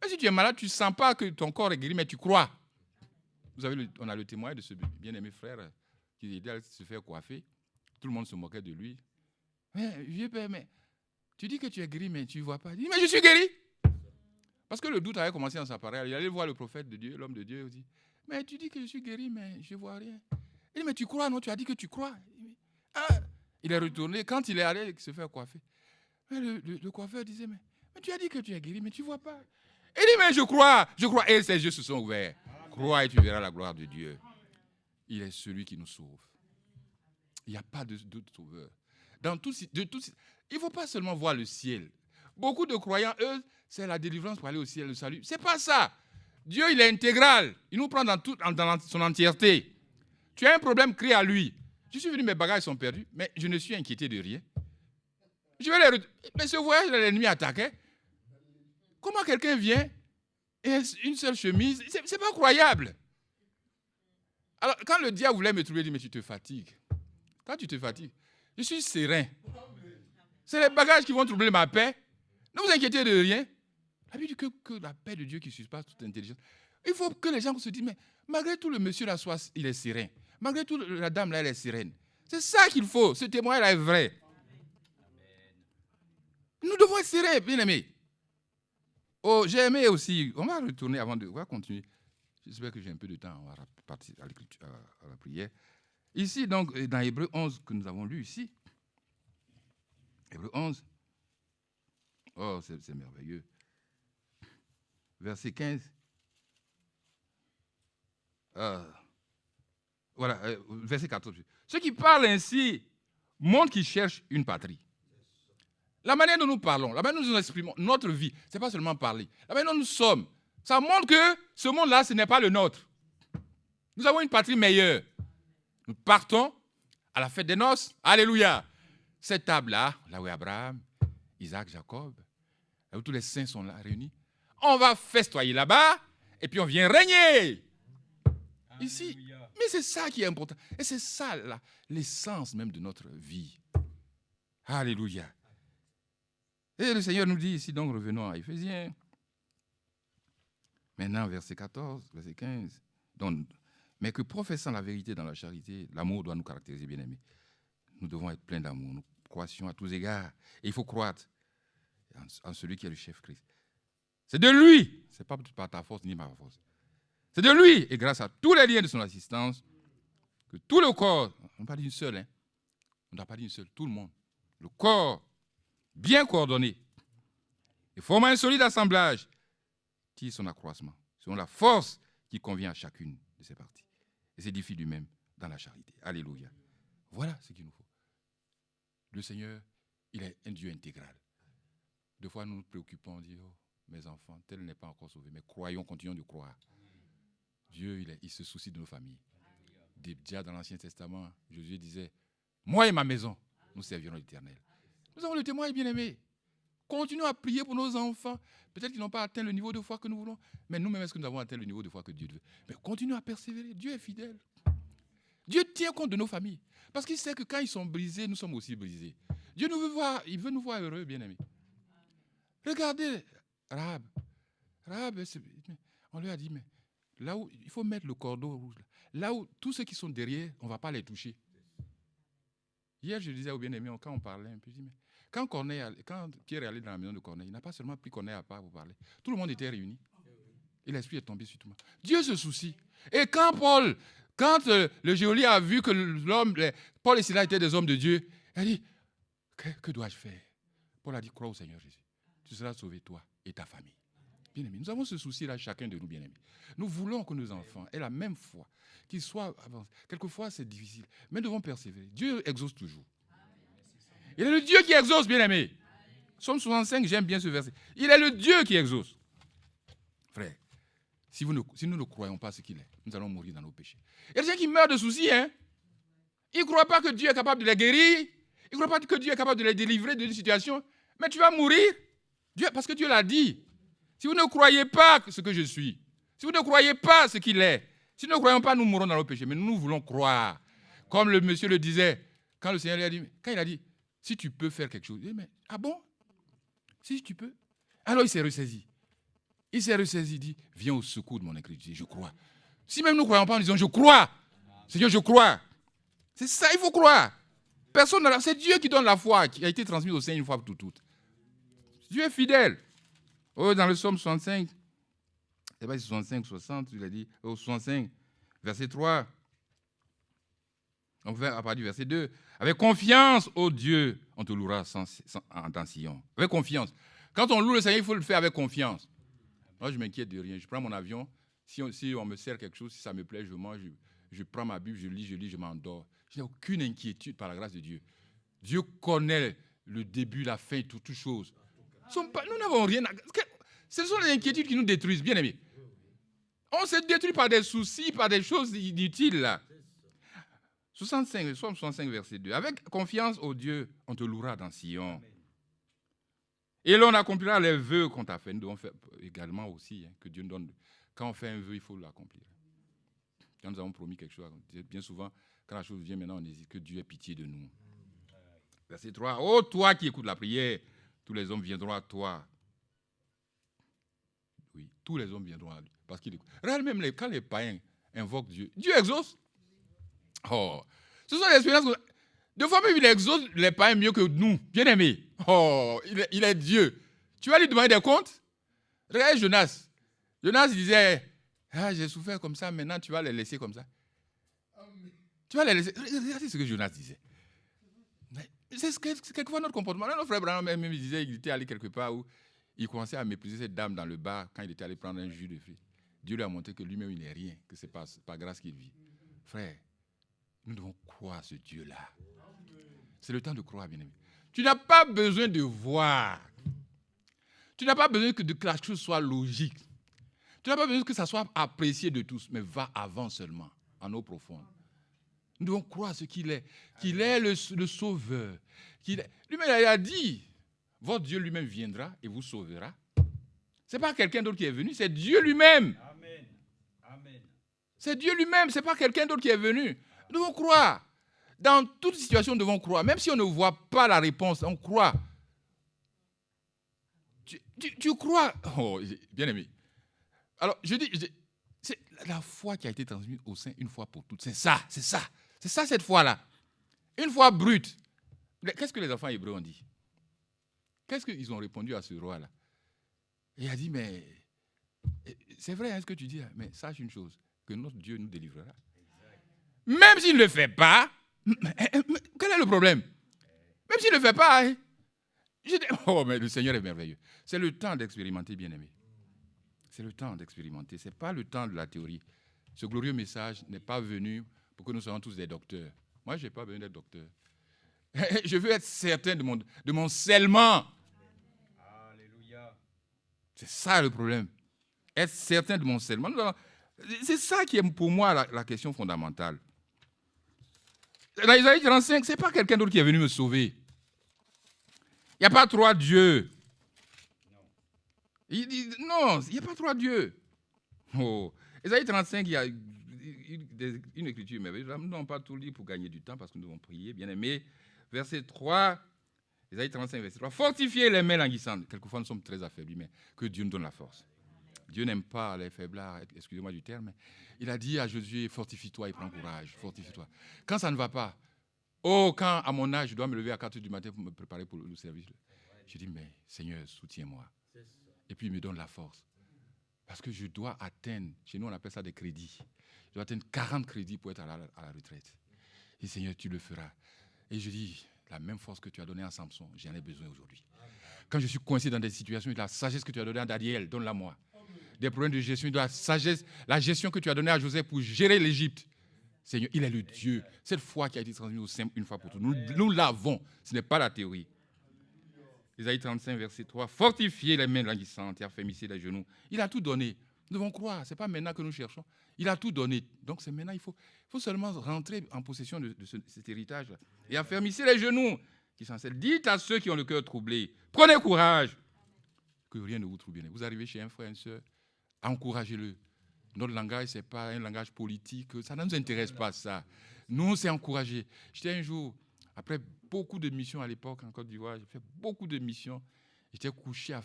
Speaker 2: Mais si tu es malade, tu ne sens pas que ton corps est guéri, mais tu crois. Vous savez, on a le témoin de ce bien-aimé frère qui aidait à se faire coiffer. Tout le monde se moquait de lui. Mais vieux père, mais Tu dis que tu es guéri, mais tu ne vois pas. Il dit, mais je suis guéri. Parce que le doute avait commencé dans sa parole. Il allait voir le prophète de Dieu, l'homme de Dieu, il dit, mais tu dis que je suis guéri, mais je ne vois rien. Il dit, mais tu crois, non? Tu as dit que tu crois. Il est retourné. Quand il est allé se faire coiffer, mais le coiffeur disait, mais tu as dit que tu es guéri, mais tu ne vois pas. Il dit, mais je crois. Et ses yeux se sont ouverts. Crois et tu verras la gloire de Dieu. Il est celui qui nous sauve. Il n'y a pas d'autre sauveur. Il ne faut pas seulement voir le ciel. Beaucoup de croyants, eux, c'est la délivrance pour aller au ciel, le salut. Ce n'est pas ça. Dieu, il est intégral. Il nous prend dans son entièreté. Tu as un problème, crie à lui. Je suis venu, mes bagages sont perdus, mais je ne suis inquiété de rien. Mais ce voyage, l'ennemi attaquait. Comment quelqu'un vient et une seule chemise? Ce n'est pas croyable. Alors, quand le diable voulait me trouver, il dit, mais tu te fatigues. Quand tu te fatigues, je suis serein. C'est les bagages qui vont troubler ma paix. Ne vous inquiétez de rien. La Bible dit que la paix de Dieu qui surpasse toute intelligence. Il faut que les gens se disent, mais malgré tout, le monsieur là, il est serein. Malgré tout, la dame là, elle est sereine. C'est ça qu'il faut. Ce témoignage là est vrai. Nous devons être sereins, bien aimés. Oh, j'ai aimé aussi. On va retourner on va continuer. J'espère que j'ai un peu de temps. On va partir à la prière. Ici, donc, dans Hébreux 11, que nous avons lu ici. Hébreux 11. Oh, c'est merveilleux. Verset 15. Voilà, verset 14. Ceux qui parlent ainsi montrent qu'ils cherchent une patrie. La manière dont nous parlons, la manière dont nous exprimons notre vie, ce n'est pas seulement parler. La manière dont nous sommes, ça montre que ce monde-là, ce n'est pas le nôtre. Nous avons une patrie meilleure. Nous partons à la fête des noces. Alléluia. Cette table-là, là où est Abraham, Isaac, Jacob, là où tous les saints sont là réunis, on va festoyer là-bas et puis on vient régner. Ici. Mais c'est ça qui est important. Et c'est ça, l'essence même de notre vie. Alléluia. Et le Seigneur nous dit ici, donc revenons à Éphésiens. Maintenant, verset 14, verset 15. Donc, mais que professant la vérité dans la charité, l'amour doit nous caractériser, bien-aimés. Nous devons être pleins d'amour. Nous croissions à tous égards. Et il faut croître en celui qui est le chef Christ. C'est de lui. Ce n'est pas par ta force ni ma force. C'est de lui, et grâce à tous les liens de son assistance, que tout le corps, on ne parle pas d'une seule, hein, on n'a pas dit une seule, tout le monde, le corps bien coordonné et formant un solide assemblage, tire son accroissement selon la force qui convient à chacune de ses parties et s'édifie lui-même dans la charité. Alléluia. Voilà ce qu'il nous faut. Le Seigneur, il est un Dieu intégral. Des fois, nous nous préoccupons, on dit, oh, mes enfants, tel n'est pas encore sauvé, mais croyons, continuons de croire. Dieu, il se soucie de nos familles. Déjà dans l'Ancien Testament, Josué disait, moi et ma maison, nous servirons l'Éternel. Nous avons le témoin, bien-aimé. Continuons à prier pour nos enfants. Peut-être qu'ils n'ont pas atteint le niveau de foi que nous voulons, mais nous-mêmes, est-ce que nous avons atteint le niveau de foi que Dieu veut? Mais continuons à persévérer. Dieu est fidèle. Dieu tient compte de nos familles. Parce qu'il sait que quand ils sont brisés, nous sommes aussi brisés. Dieu nous veut voir, il veut nous voir heureux, bien-aimés. Regardez Rahab. Rahab, on lui a dit, mais là où il faut mettre le cordon rouge, là où tous ceux qui sont derrière, on ne va pas les toucher. Hier, je disais aux bien-aimés, quand on parlait un peu, je dis, mais quand Pierre est allé dans la maison de Corneille, il n'a pas seulement pris Corneille à part pour parler. Tout le monde était réuni. Et l'Esprit est tombé sur tout le monde. Dieu se soucie. Et quand le geôlier a vu que Paul et Silas étaient des hommes de Dieu, il a dit, que dois-je faire? Paul a dit, crois au Seigneur Jésus. Tu seras sauvé, toi et ta famille. Bien-aimés, nous avons ce souci-là, chacun de nous, bien-aimés. Nous voulons que nos enfants aient la même foi, qu'ils soient avancés. Quelquefois, c'est difficile, mais nous devons persévérer. Dieu exauce toujours. Il est le Dieu qui exauce, bien-aimés. Psaume 65, j'aime bien ce verset. Il est le Dieu qui exauce. Frère, si nous ne croyons pas ce qu'il est, nous allons mourir dans nos péchés. Il y a des gens qui meurent de soucis, hein. Ils ne croient pas que Dieu est capable de les guérir. Ils ne croient pas que Dieu est capable de les délivrer d'une situation. Mais tu vas mourir. Parce que Dieu l'a dit. Si vous ne croyez pas ce que je suis, si vous ne croyez pas ce qu'il est, si nous ne croyons pas, nous mourrons dans nos péchés. Mais nous voulons croire. Comme le monsieur le disait, quand le Seigneur lui a dit, quand il a dit, si tu peux faire quelque chose, il dit, mais ah bon? Si tu peux. Alors il s'est ressaisi. Il dit, viens au secours de mon incrédulité, je crois. Si même nous ne croyons pas en disant, je crois, Seigneur, je crois. C'est ça, il faut croire. Personne n'a. C'est Dieu qui donne la foi, qui a été transmise au Seigneur une fois pour toutes. Dieu est fidèle. Oh, dans le psaume 65, c'est pas 65, 60, il a dit, 65, verset 3. On fait à partir du verset 2. Avec confiance, ô Dieu, on te louera dans Sion. Avec confiance. Quand on loue le Seigneur, il faut le faire avec confiance. Moi, je ne m'inquiète de rien. Je prends mon avion. Si on me sert quelque chose, si ça me plaît, je mange, je prends ma Bible, je lis, je m'endors. Je n'ai aucune inquiétude par la grâce de Dieu. Dieu connaît le début, la fin, toutes choses. Nous n'avons rien à... Ce sont les inquiétudes qui nous détruisent, bien aimés. On se détruit par des soucis, par des choses inutiles, là. 65, Psaume 65, verset 2. Avec confiance au Dieu, on te louera dans Sion. Et l'on accomplira les vœux qu'on t'a fait. Nous devons faire également aussi, que Dieu nous donne. Quand on fait un vœu, il faut l'accomplir. Quand nous avons promis quelque chose, bien souvent, quand la chose vient maintenant, on hésite, que Dieu ait pitié de nous. Verset 3. Ô toi qui écoutes la prière, tous les hommes viendront à toi. Oui, tous les hommes viendront à lui. Parce qu'il écoute. Regarde même quand les païens invoquent Dieu, Dieu exauce. Oh, ce sont des expériences. Deux fois même, il exauce les païens mieux que nous, bien aimés. Oh, il est Dieu. Tu vas lui demander des comptes? Regarde Jonas. Jonas disait, j'ai souffert comme ça, maintenant tu vas les laisser comme ça. Tu vas les laisser. Regardez ce que Jonas disait. C'est quelquefois notre comportement. Notre frère Branham même disait qu'il était allé quelque part où il commençait à mépriser cette dame dans le bar quand il était allé prendre un jus de fruits. Dieu lui a montré que lui-même il n'est rien, que ce n'est pas grâce qu'il vit. Frère, nous devons croire à ce Dieu-là. C'est le temps de croire, bien-aimé. Tu n'as pas besoin de voir. Tu n'as pas besoin que la chose soit logique. Tu n'as pas besoin que ça soit apprécié de tous, mais va avant seulement, en eau profonde. Nous devons croire à ce qu'il est le sauveur. Lui-même, il a dit, votre Dieu lui-même viendra et vous sauvera. Ce n'est pas quelqu'un d'autre qui est venu, c'est Dieu lui-même.
Speaker 3: Amen. Amen.
Speaker 2: C'est Dieu lui-même, ce n'est pas quelqu'un d'autre qui est venu. Nous devons croire. Dans toute situation, nous devons croire. Même si on ne voit pas la réponse, on croit. Tu crois. Oh, bien aimé. Alors, je dis, c'est la foi qui a été transmise au sein une fois pour toutes. C'est ça. C'est ça cette foi-là. Une foi brute. Qu'est-ce que les enfants hébreux ont dit? Qu'est-ce qu'ils ont répondu à ce roi-là? Il a dit, mais c'est vrai ce que tu dis, mais sache une chose, que notre Dieu nous délivrera. Même s'il ne le fait pas, quel est le problème? Même s'il ne le fait pas, oh, mais le Seigneur est merveilleux. C'est le temps d'expérimenter, bien-aimé. C'est le temps d'expérimenter. Ce n'est pas le temps de la théorie. Ce glorieux message n'est pas venu pour que nous soyons tous des docteurs. Moi, je n'ai pas besoin d'être docteur. Je veux être certain de mon scellement.
Speaker 3: Alléluia.
Speaker 2: C'est ça le problème. Être certain de mon scellement. C'est ça qui est pour moi la question fondamentale. Dans Isaïe 35, ce n'est pas quelqu'un d'autre qui est venu me sauver. Il n'y a pas trois dieux. Il dit, non, il n'y a pas trois dieux. Oh. Isaïe 35, il y a une écriture merveilleuse. Nous n'allons pas tout lire pour gagner du temps parce que nous devons prier, bien aimé. Verset 3, Isaïe 35, verset 3. Fortifiez les mains languissantes. Quelquefois, nous sommes très affaiblis, mais que Dieu nous donne la force. Dieu n'aime pas les faiblards, excusez-moi du terme, mais il a dit à Josué, fortifie-toi et prends courage, fortifie-toi. Quand ça ne va pas, quand à mon âge, je dois me lever à 4 heures du matin pour me préparer pour le service, je dis, mais Seigneur, soutiens-moi. Et puis il me donne la force. Parce que je dois atteindre, chez nous on appelle ça des crédits, je dois atteindre 40 crédits pour être à la retraite. Et Seigneur, tu le feras. Et je dis, la même force que tu as donnée à Samson, j'en ai besoin aujourd'hui. Quand je suis coincé dans des situations, la sagesse que tu as donnée à Daniel, donne-la moi. Des problèmes de gestion, de la sagesse, la gestion que tu as donnée à Joseph pour gérer l'Égypte. Seigneur, il est le Dieu. Cette foi qui a été transmise au sein une fois pour toutes. Nous l'avons. Ce n'est pas la théorie. Isaïe 35, verset 3. Fortifiez les mains languissantes et affermissez les genoux. Il a tout donné. Nous devons croire. Ce n'est pas maintenant que nous cherchons. Il a tout donné. Donc c'est maintenant, il faut seulement rentrer en possession de cet héritage. Et affermissez les genoux qui sont celles. Dites à ceux qui ont le cœur troublé, prenez courage. Que rien ne vous trouble. Vous arrivez chez un frère, une soeur, encouragez-le. Notre langage, ce n'est pas un langage politique. Ça ne nous intéresse pas, ça. Nous, c'est encourager. J'étais un jour, après beaucoup de missions à l'époque en Côte d'Ivoire, j'ai fait beaucoup de missions. J'étais couché,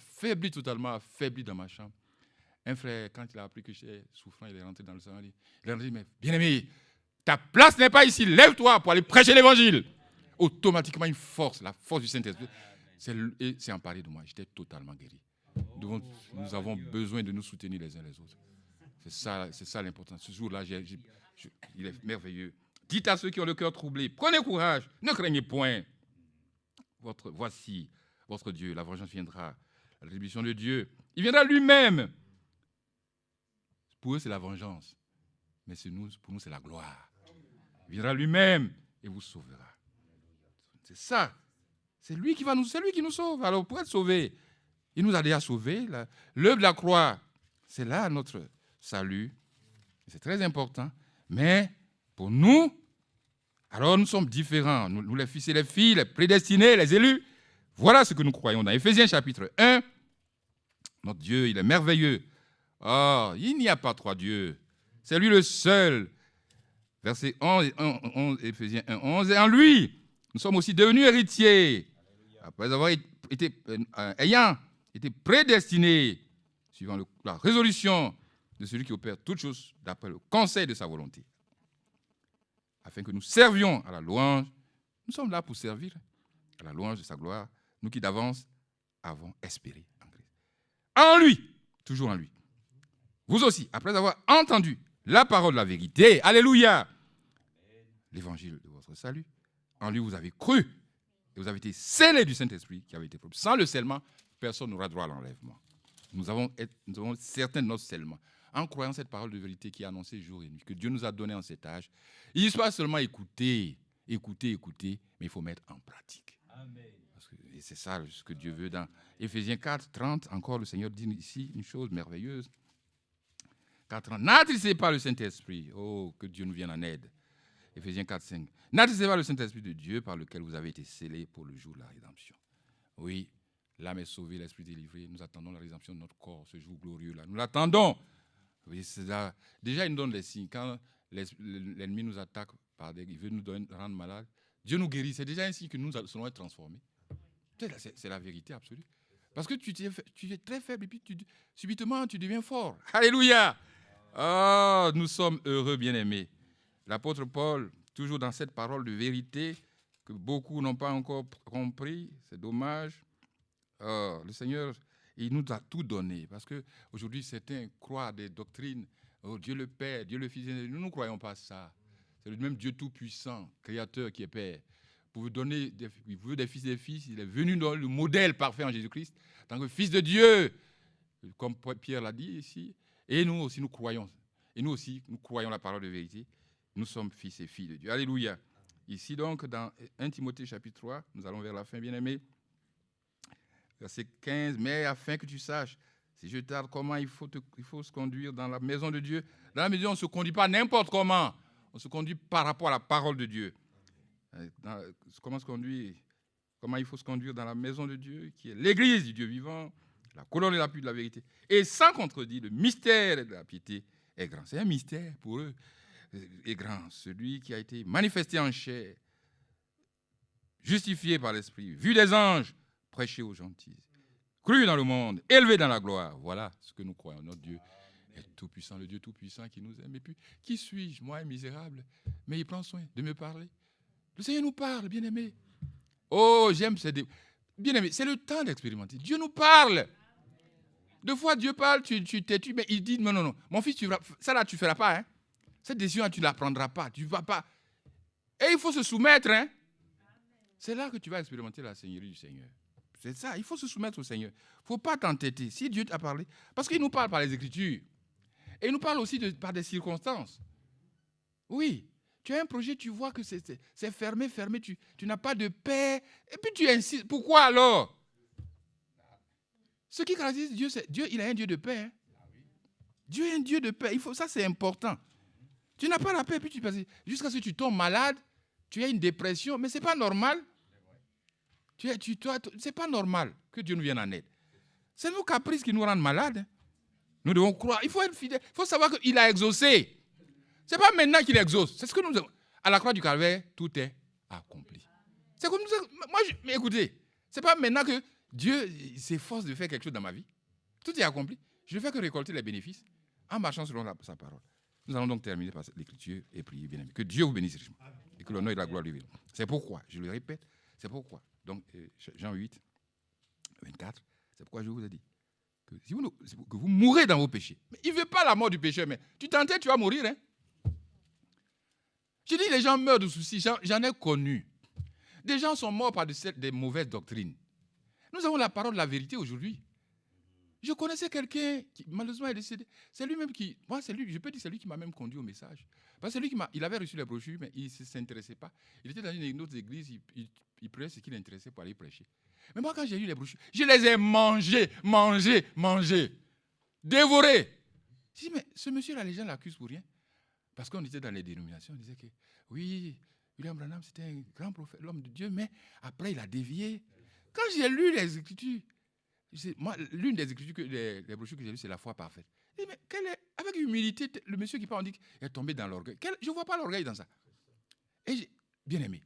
Speaker 2: totalement affaibli dans ma chambre. Un frère, quand il a appris que j'étais souffrant, il est rentré dans le salon. Il a dit, mais bien-aimé, ta place n'est pas ici. Lève-toi pour aller prêcher l'évangile. Automatiquement, une force, la force du Saint-Esprit. C'est emparé de moi. J'étais totalement guéri. Donc, nous avons besoin de nous soutenir les uns les autres. C'est ça l'important. Ce jour-là, il est merveilleux. Dites à ceux qui ont le cœur troublé, prenez courage, ne craignez point. Voici votre Dieu, la vengeance viendra, la rétribution de Dieu. Il viendra lui-même. Pour eux, c'est la vengeance. Mais pour nous, c'est la gloire. Il viendra lui-même et vous sauvera. C'est ça. C'est lui qui nous sauve. Alors, pour être sauvé, il nous a déjà sauvés. L'œuvre de la croix, c'est là notre salut. C'est très important. Mais pour nous, alors nous sommes différents. Nous, les fils et les filles, les prédestinés, les élus. Voilà ce que nous croyons. Dans Éphésiens chapitre 1, notre Dieu, il est merveilleux. Oh, il n'y a pas trois dieux. C'est lui le seul. Verset 11, Éphésiens 1, 11. Et en lui, nous sommes aussi devenus héritiers. Après avoir ayant été prédestinés, suivant la résolution de celui qui opère toutes choses d'après le conseil de sa volonté, afin que nous servions à la louange. Nous sommes là pour servir à la louange de sa gloire, nous qui d'avance avons espéré en Christ. En lui, toujours en lui. Vous aussi, après avoir entendu la parole de la vérité, alléluia, l'évangile de votre salut, en lui vous avez cru et vous avez été scellés du Saint-Esprit qui avait été promis. Sans le scellement, personne n'aura droit à l'enlèvement. Nous avons certains de notre scellement. En croyant cette parole de vérité qui est annoncée jour et nuit, que Dieu nous a donné en cet âge, il ne faut pas seulement écouter, mais il faut mettre en pratique.
Speaker 3: Amen.
Speaker 2: Et c'est ça ce que Dieu veut. Dans Éphésiens 4, 30, encore le Seigneur dit ici une chose merveilleuse. 4, 30, n'attristez pas le Saint-Esprit. Oh, que Dieu nous vienne en aide. Éphésiens 4, 5. N'attristez pas le Saint-Esprit de Dieu par lequel vous avez été scellés pour le jour de la rédemption. Oui, l'âme est sauvée, l'esprit délivré. Nous attendons la rédemption de notre corps, ce jour glorieux-là. Nous l'attendons. Oui, déjà, il nous donne les signes. Quand l'ennemi nous attaque, il veut nous rendre malades, Dieu nous guérit. C'est déjà un signe que nous allons être transformés. C'est la vérité absolue. Parce que tu es très faible et puis subitement tu deviens fort. Alléluia! Oh, nous sommes heureux, bien-aimés. L'apôtre Paul, toujours dans cette parole de vérité que beaucoup n'ont pas encore compris, c'est dommage. Oh, le Seigneur, il nous a tout donné. Parce qu'aujourd'hui, certains croient des doctrines. Oh, Dieu le Père, Dieu le Fils. Nous ne croyons pas ça. C'est le même Dieu tout-puissant, créateur qui est Père. Pour vous donner des fils et des fils, il est venu dans le modèle parfait en Jésus-Christ, en tant que Fils de Dieu, comme Pierre l'a dit ici. Et nous aussi, nous croyons. Et nous aussi, nous croyons la parole de vérité. Nous sommes fils et filles de Dieu. Alléluia. Ici donc, dans 1 Timothée chapitre 3, nous allons vers la fin, bien-aimés. Verset 15, mais afin que tu saches, si je tarde, comment il faut se conduire dans la maison de Dieu. Dans la maison, on ne se conduit pas n'importe comment. On se conduit par rapport à la parole de Dieu. Comment il faut se conduire dans la maison de Dieu, qui est l'église du Dieu vivant, la colonne et l'appui de la vérité. Et sans contredit, le mystère de la piété est grand. C'est un mystère pour eux, est grand. Celui qui a été manifesté en chair, justifié par l'Esprit, vu des anges, prêché aux gentils, cru dans le monde, élevé dans la gloire. Voilà ce que nous croyons. Notre Dieu est tout-puissant, le Dieu tout-puissant qui nous aime. Et puis, qui suis-je, moi, misérable? Mais il prend soin de me parler. Le Seigneur nous parle, bien-aimé. Oh, j'aime ces bien-aimé, c'est le temps d'expérimenter. Dieu nous parle. Deux fois, Dieu parle, tu t'es, mais il dit, non, mon fils, ça là, tu ne feras pas. Hein. Cette décision, tu ne la prendras pas. Tu ne vas pas. Et il faut se soumettre. Hein. C'est là que tu vas expérimenter la Seigneurie du Seigneur. C'est ça, il faut se soumettre au Seigneur. Il ne faut pas t'entêter. Si Dieu t'a parlé, parce qu'il nous parle par les Écritures. Et il nous parle aussi par des circonstances. Oui. Tu as un projet, tu vois que c'est fermé, tu n'as pas de paix, et puis tu insistes. Pourquoi alors? Ce qui caractérise Dieu, c'est Dieu, il est un Dieu de paix. Hein? Dieu est un Dieu de paix. Ça, c'est important. Tu n'as pas la paix, et puis tu passes jusqu'à ce que tu tombes malade, tu as une dépression, mais ce n'est pas normal. Ce n'est pas normal que Dieu nous vienne en aide. C'est nos caprices qui nous rendent malades. Hein? Nous devons croire. Il faut être fidèle. Il faut savoir qu'il a exaucé. Ce n'est pas maintenant qu'il exauce. C'est ce que nous avons. À la croix du Calvaire, tout est accompli. C'est comme moi, mais écoutez, ce n'est pas maintenant que Dieu s'efforce de faire quelque chose dans ma vie. Tout est accompli. Je ne fais que récolter les bénéfices en marchant selon sa parole. Nous allons donc terminer par l'écriture et prier, bien aimé. Que Dieu vous bénisse richement et que l'honneur et la gloire lui viennent. C'est pourquoi, je le répète, c'est pourquoi. Donc, Jean 8, 24. C'est pourquoi je vous ai dit que, si que vous mourrez dans vos péchés. Mais il ne veut pas la mort du pécheur, mais tu t'entends, tu vas mourir. Hein? Je dis, les gens meurent de soucis. J'en ai connu. Des gens sont morts par des mauvaises doctrines. Nous avons la parole de la vérité aujourd'hui. Je connaissais quelqu'un qui, malheureusement, est décédé. C'est lui-même qui... Moi, c'est lui, je peux dire, c'est lui qui m'a même conduit au message. Parce que c'est lui il avait reçu les brochures, mais il ne s'intéressait pas. Il était dans une autre église, il prenait ce qui l'intéressait pour aller prêcher. Mais moi, quand j'ai eu les brochures, je les ai mangés, dévorés. Je dis, mais ce monsieur-là, les gens l'accusent pour rien. Parce qu'on était dans les dénominations, on disait que, oui, William Branham, c'était un grand prophète, l'homme de Dieu, mais après, il a dévié. Quand j'ai lu les Écritures, moi, l'une des Écritures, les brochures que j'ai lues, c'est la foi parfaite. Je dis, mais avec humilité, le monsieur qui parle, on dit qu'il est tombé dans l'orgueil. Je ne vois pas l'orgueil dans ça. Et bien aimé,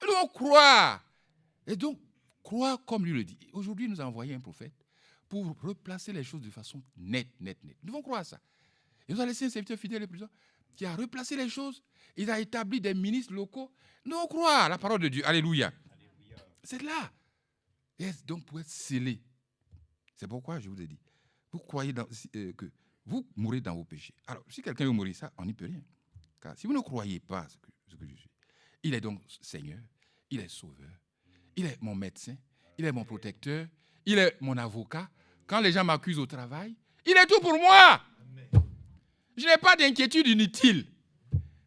Speaker 2: nous devons croire. Et donc, croire comme lui le dit. Aujourd'hui, nous avons envoyé un prophète pour replacer les choses de façon nette. Nous devons croire à ça. Il nous a laissé un serviteur fidèle et plus qui a replacé les choses. Il a établi des ministres locaux. Nous devons croire à la parole de Dieu. Alléluia. C'est là. Et donc, pour être scellé. C'est pourquoi je vous ai dit, vous croyez que vous mourrez dans vos péchés. Alors, si quelqu'un veut mourir, ça, on n'y peut rien. Car si vous ne croyez pas ce que je suis, il est donc Seigneur, il est Sauveur, il est mon médecin, il est mon protecteur, il est mon avocat. Quand les gens m'accusent au travail, il est tout pour moi. Je n'ai pas d'inquiétude inutile.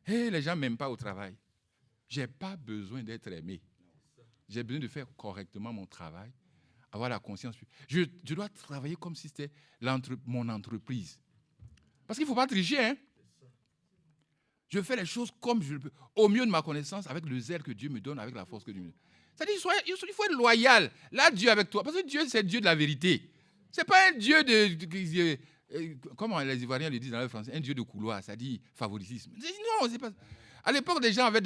Speaker 2: Et les gens ne m'aiment pas au travail. Je n'ai pas besoin d'être aimé. J'ai besoin de faire correctement mon travail, avoir la conscience. Je dois travailler comme si c'était mon entreprise. Parce qu'il ne faut pas tricher. Hein? Je fais les choses comme je le peux, au mieux de ma connaissance, avec le zèle que Dieu me donne, avec la force que Dieu me donne. C'est-à-dire il faut être loyal. Là, Dieu avec toi. Parce que Dieu, c'est Dieu de la vérité. Ce n'est pas un Dieu de comment les Ivoiriens le disent dans le français, un Dieu de couloir, c'est-à-dire favoritisme. Non, c'est pas ça. À l'époque, les gens avaient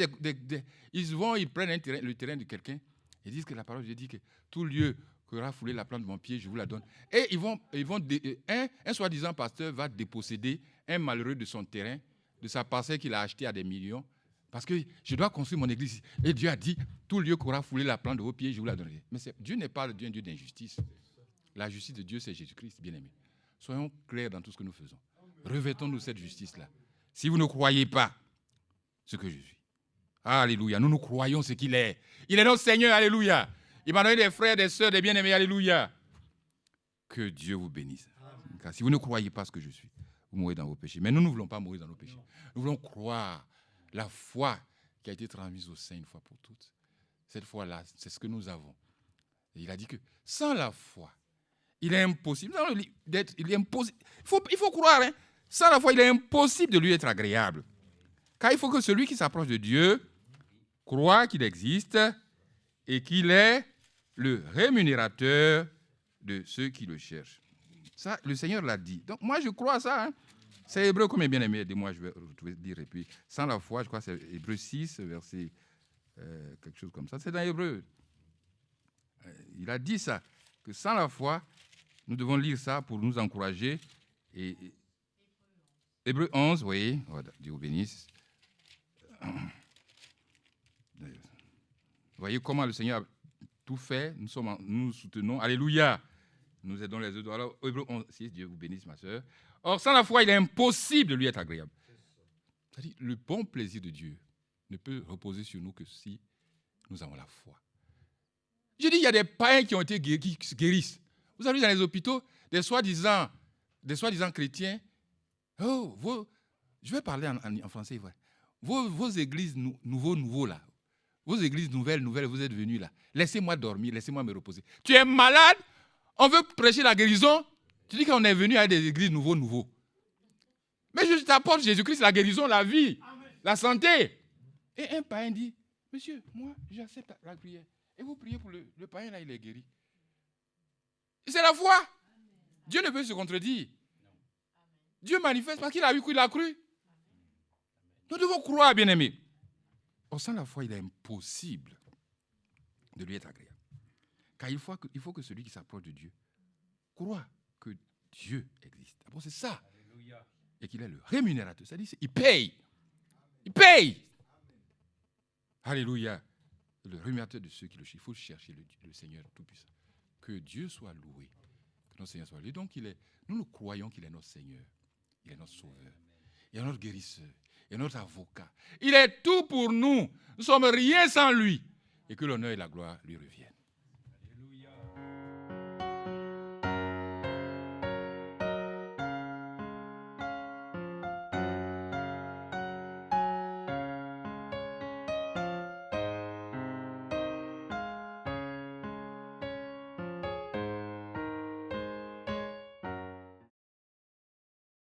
Speaker 2: ils prennent le terrain de quelqu'un, ils disent que la parole de Dieu dit que tout lieu qui aura foulé la plante de mon pied, je vous la donne. Et un soi-disant pasteur va déposséder un malheureux de son terrain, de sa parcelle qu'il a acheté à des millions, parce que je dois construire mon église. Et Dieu a dit, tout lieu qui aura foulé la plante de vos pieds, je vous la donnerai. Mais Dieu n'est pas un Dieu d'injustice. La justice de Dieu, c'est Jésus-Christ, bien-aimé. Soyons clairs dans tout ce que nous faisons. Revêtons-nous cette justice-là. Si vous ne croyez pas ce que je suis, alléluia, nous croyons ce qu'il est. Il est notre Seigneur, alléluia. Il m'a donné des frères, des sœurs, des bien-aimés, alléluia. Que Dieu vous bénisse. Car si vous ne croyez pas ce que je suis, vous mourrez dans vos péchés. Mais nous ne voulons pas mourir dans nos péchés. Nous voulons croire la foi qui a été transmise au Saint une fois pour toutes. Cette foi-là, c'est ce que nous avons. Et il a dit que sans la foi, il est impossible. Il faut croire. Hein. Sans la foi, il est impossible de lui être agréable. Car il faut que celui qui s'approche de Dieu croit qu'il existe et qu'il est le rémunérateur de ceux qui le cherchent. Ça, le Seigneur l'a dit. Donc moi, je crois à ça. Hein. C'est Hébreu comme est bien aimé. Moi, je vais retrouver dire. Et puis, sans la foi, je crois que c'est Hébreu 6, verset quelque chose comme ça. C'est dans Hébreu. Il a dit ça, que sans la foi, nous devons lire ça pour nous encourager. Et Hébreu 11, oui, Dieu vous bénisse. Vous voyez comment le Seigneur a tout fait. Nous soutenons. Alléluia. Nous aidons les autres. Alors, Hébreu 11, 6, Dieu vous bénisse, ma soeur. Or, sans la foi, il est impossible de lui être agréable. C'est-à-dire, le bon plaisir de Dieu ne peut reposer sur nous que si nous avons la foi. Je dis, il y a des païens qui ont été qui se guérissent. Vous avez vu dans les hôpitaux, des soi-disant chrétiens. Oh, je vais parler en français. Vos églises nouveaux là, vos églises nouvelles, vous êtes venus là. Laissez-moi dormir, laissez-moi me reposer. Tu es malade, on veut prêcher la guérison. Tu dis qu'on est venu à des églises nouveaux. Mais je t'apporte Jésus-Christ, la guérison, la vie, la santé. Et un païen dit, monsieur, moi, j'accepte la prière. Et vous priez pour le païen là, il est guéri. C'est la foi. Dieu ne peut se contredire. Dieu manifeste parce qu'il a vu qu'il a cru. Nous devons croire, bien-aimés. Sans la foi, il est impossible de lui être agréable. Car il faut que celui qui s'approche de Dieu croit que Dieu existe. Bon, c'est ça. Alléluia. Et qu'il est le rémunérateur. C'est-à-dire qu'il paye. Il paye. Alléluia. Le rémunérateur de ceux qui le cherchent. Il faut chercher le Seigneur Tout-Puissant. Que Dieu soit loué. Que notre Seigneur soit loué. Donc, nous croyons qu'il est notre Seigneur. Il est notre Sauveur. Il est notre guérisseur. Il est notre avocat. Il est tout pour nous. Nous ne sommes rien sans lui. Et que l'honneur et la gloire lui reviennent.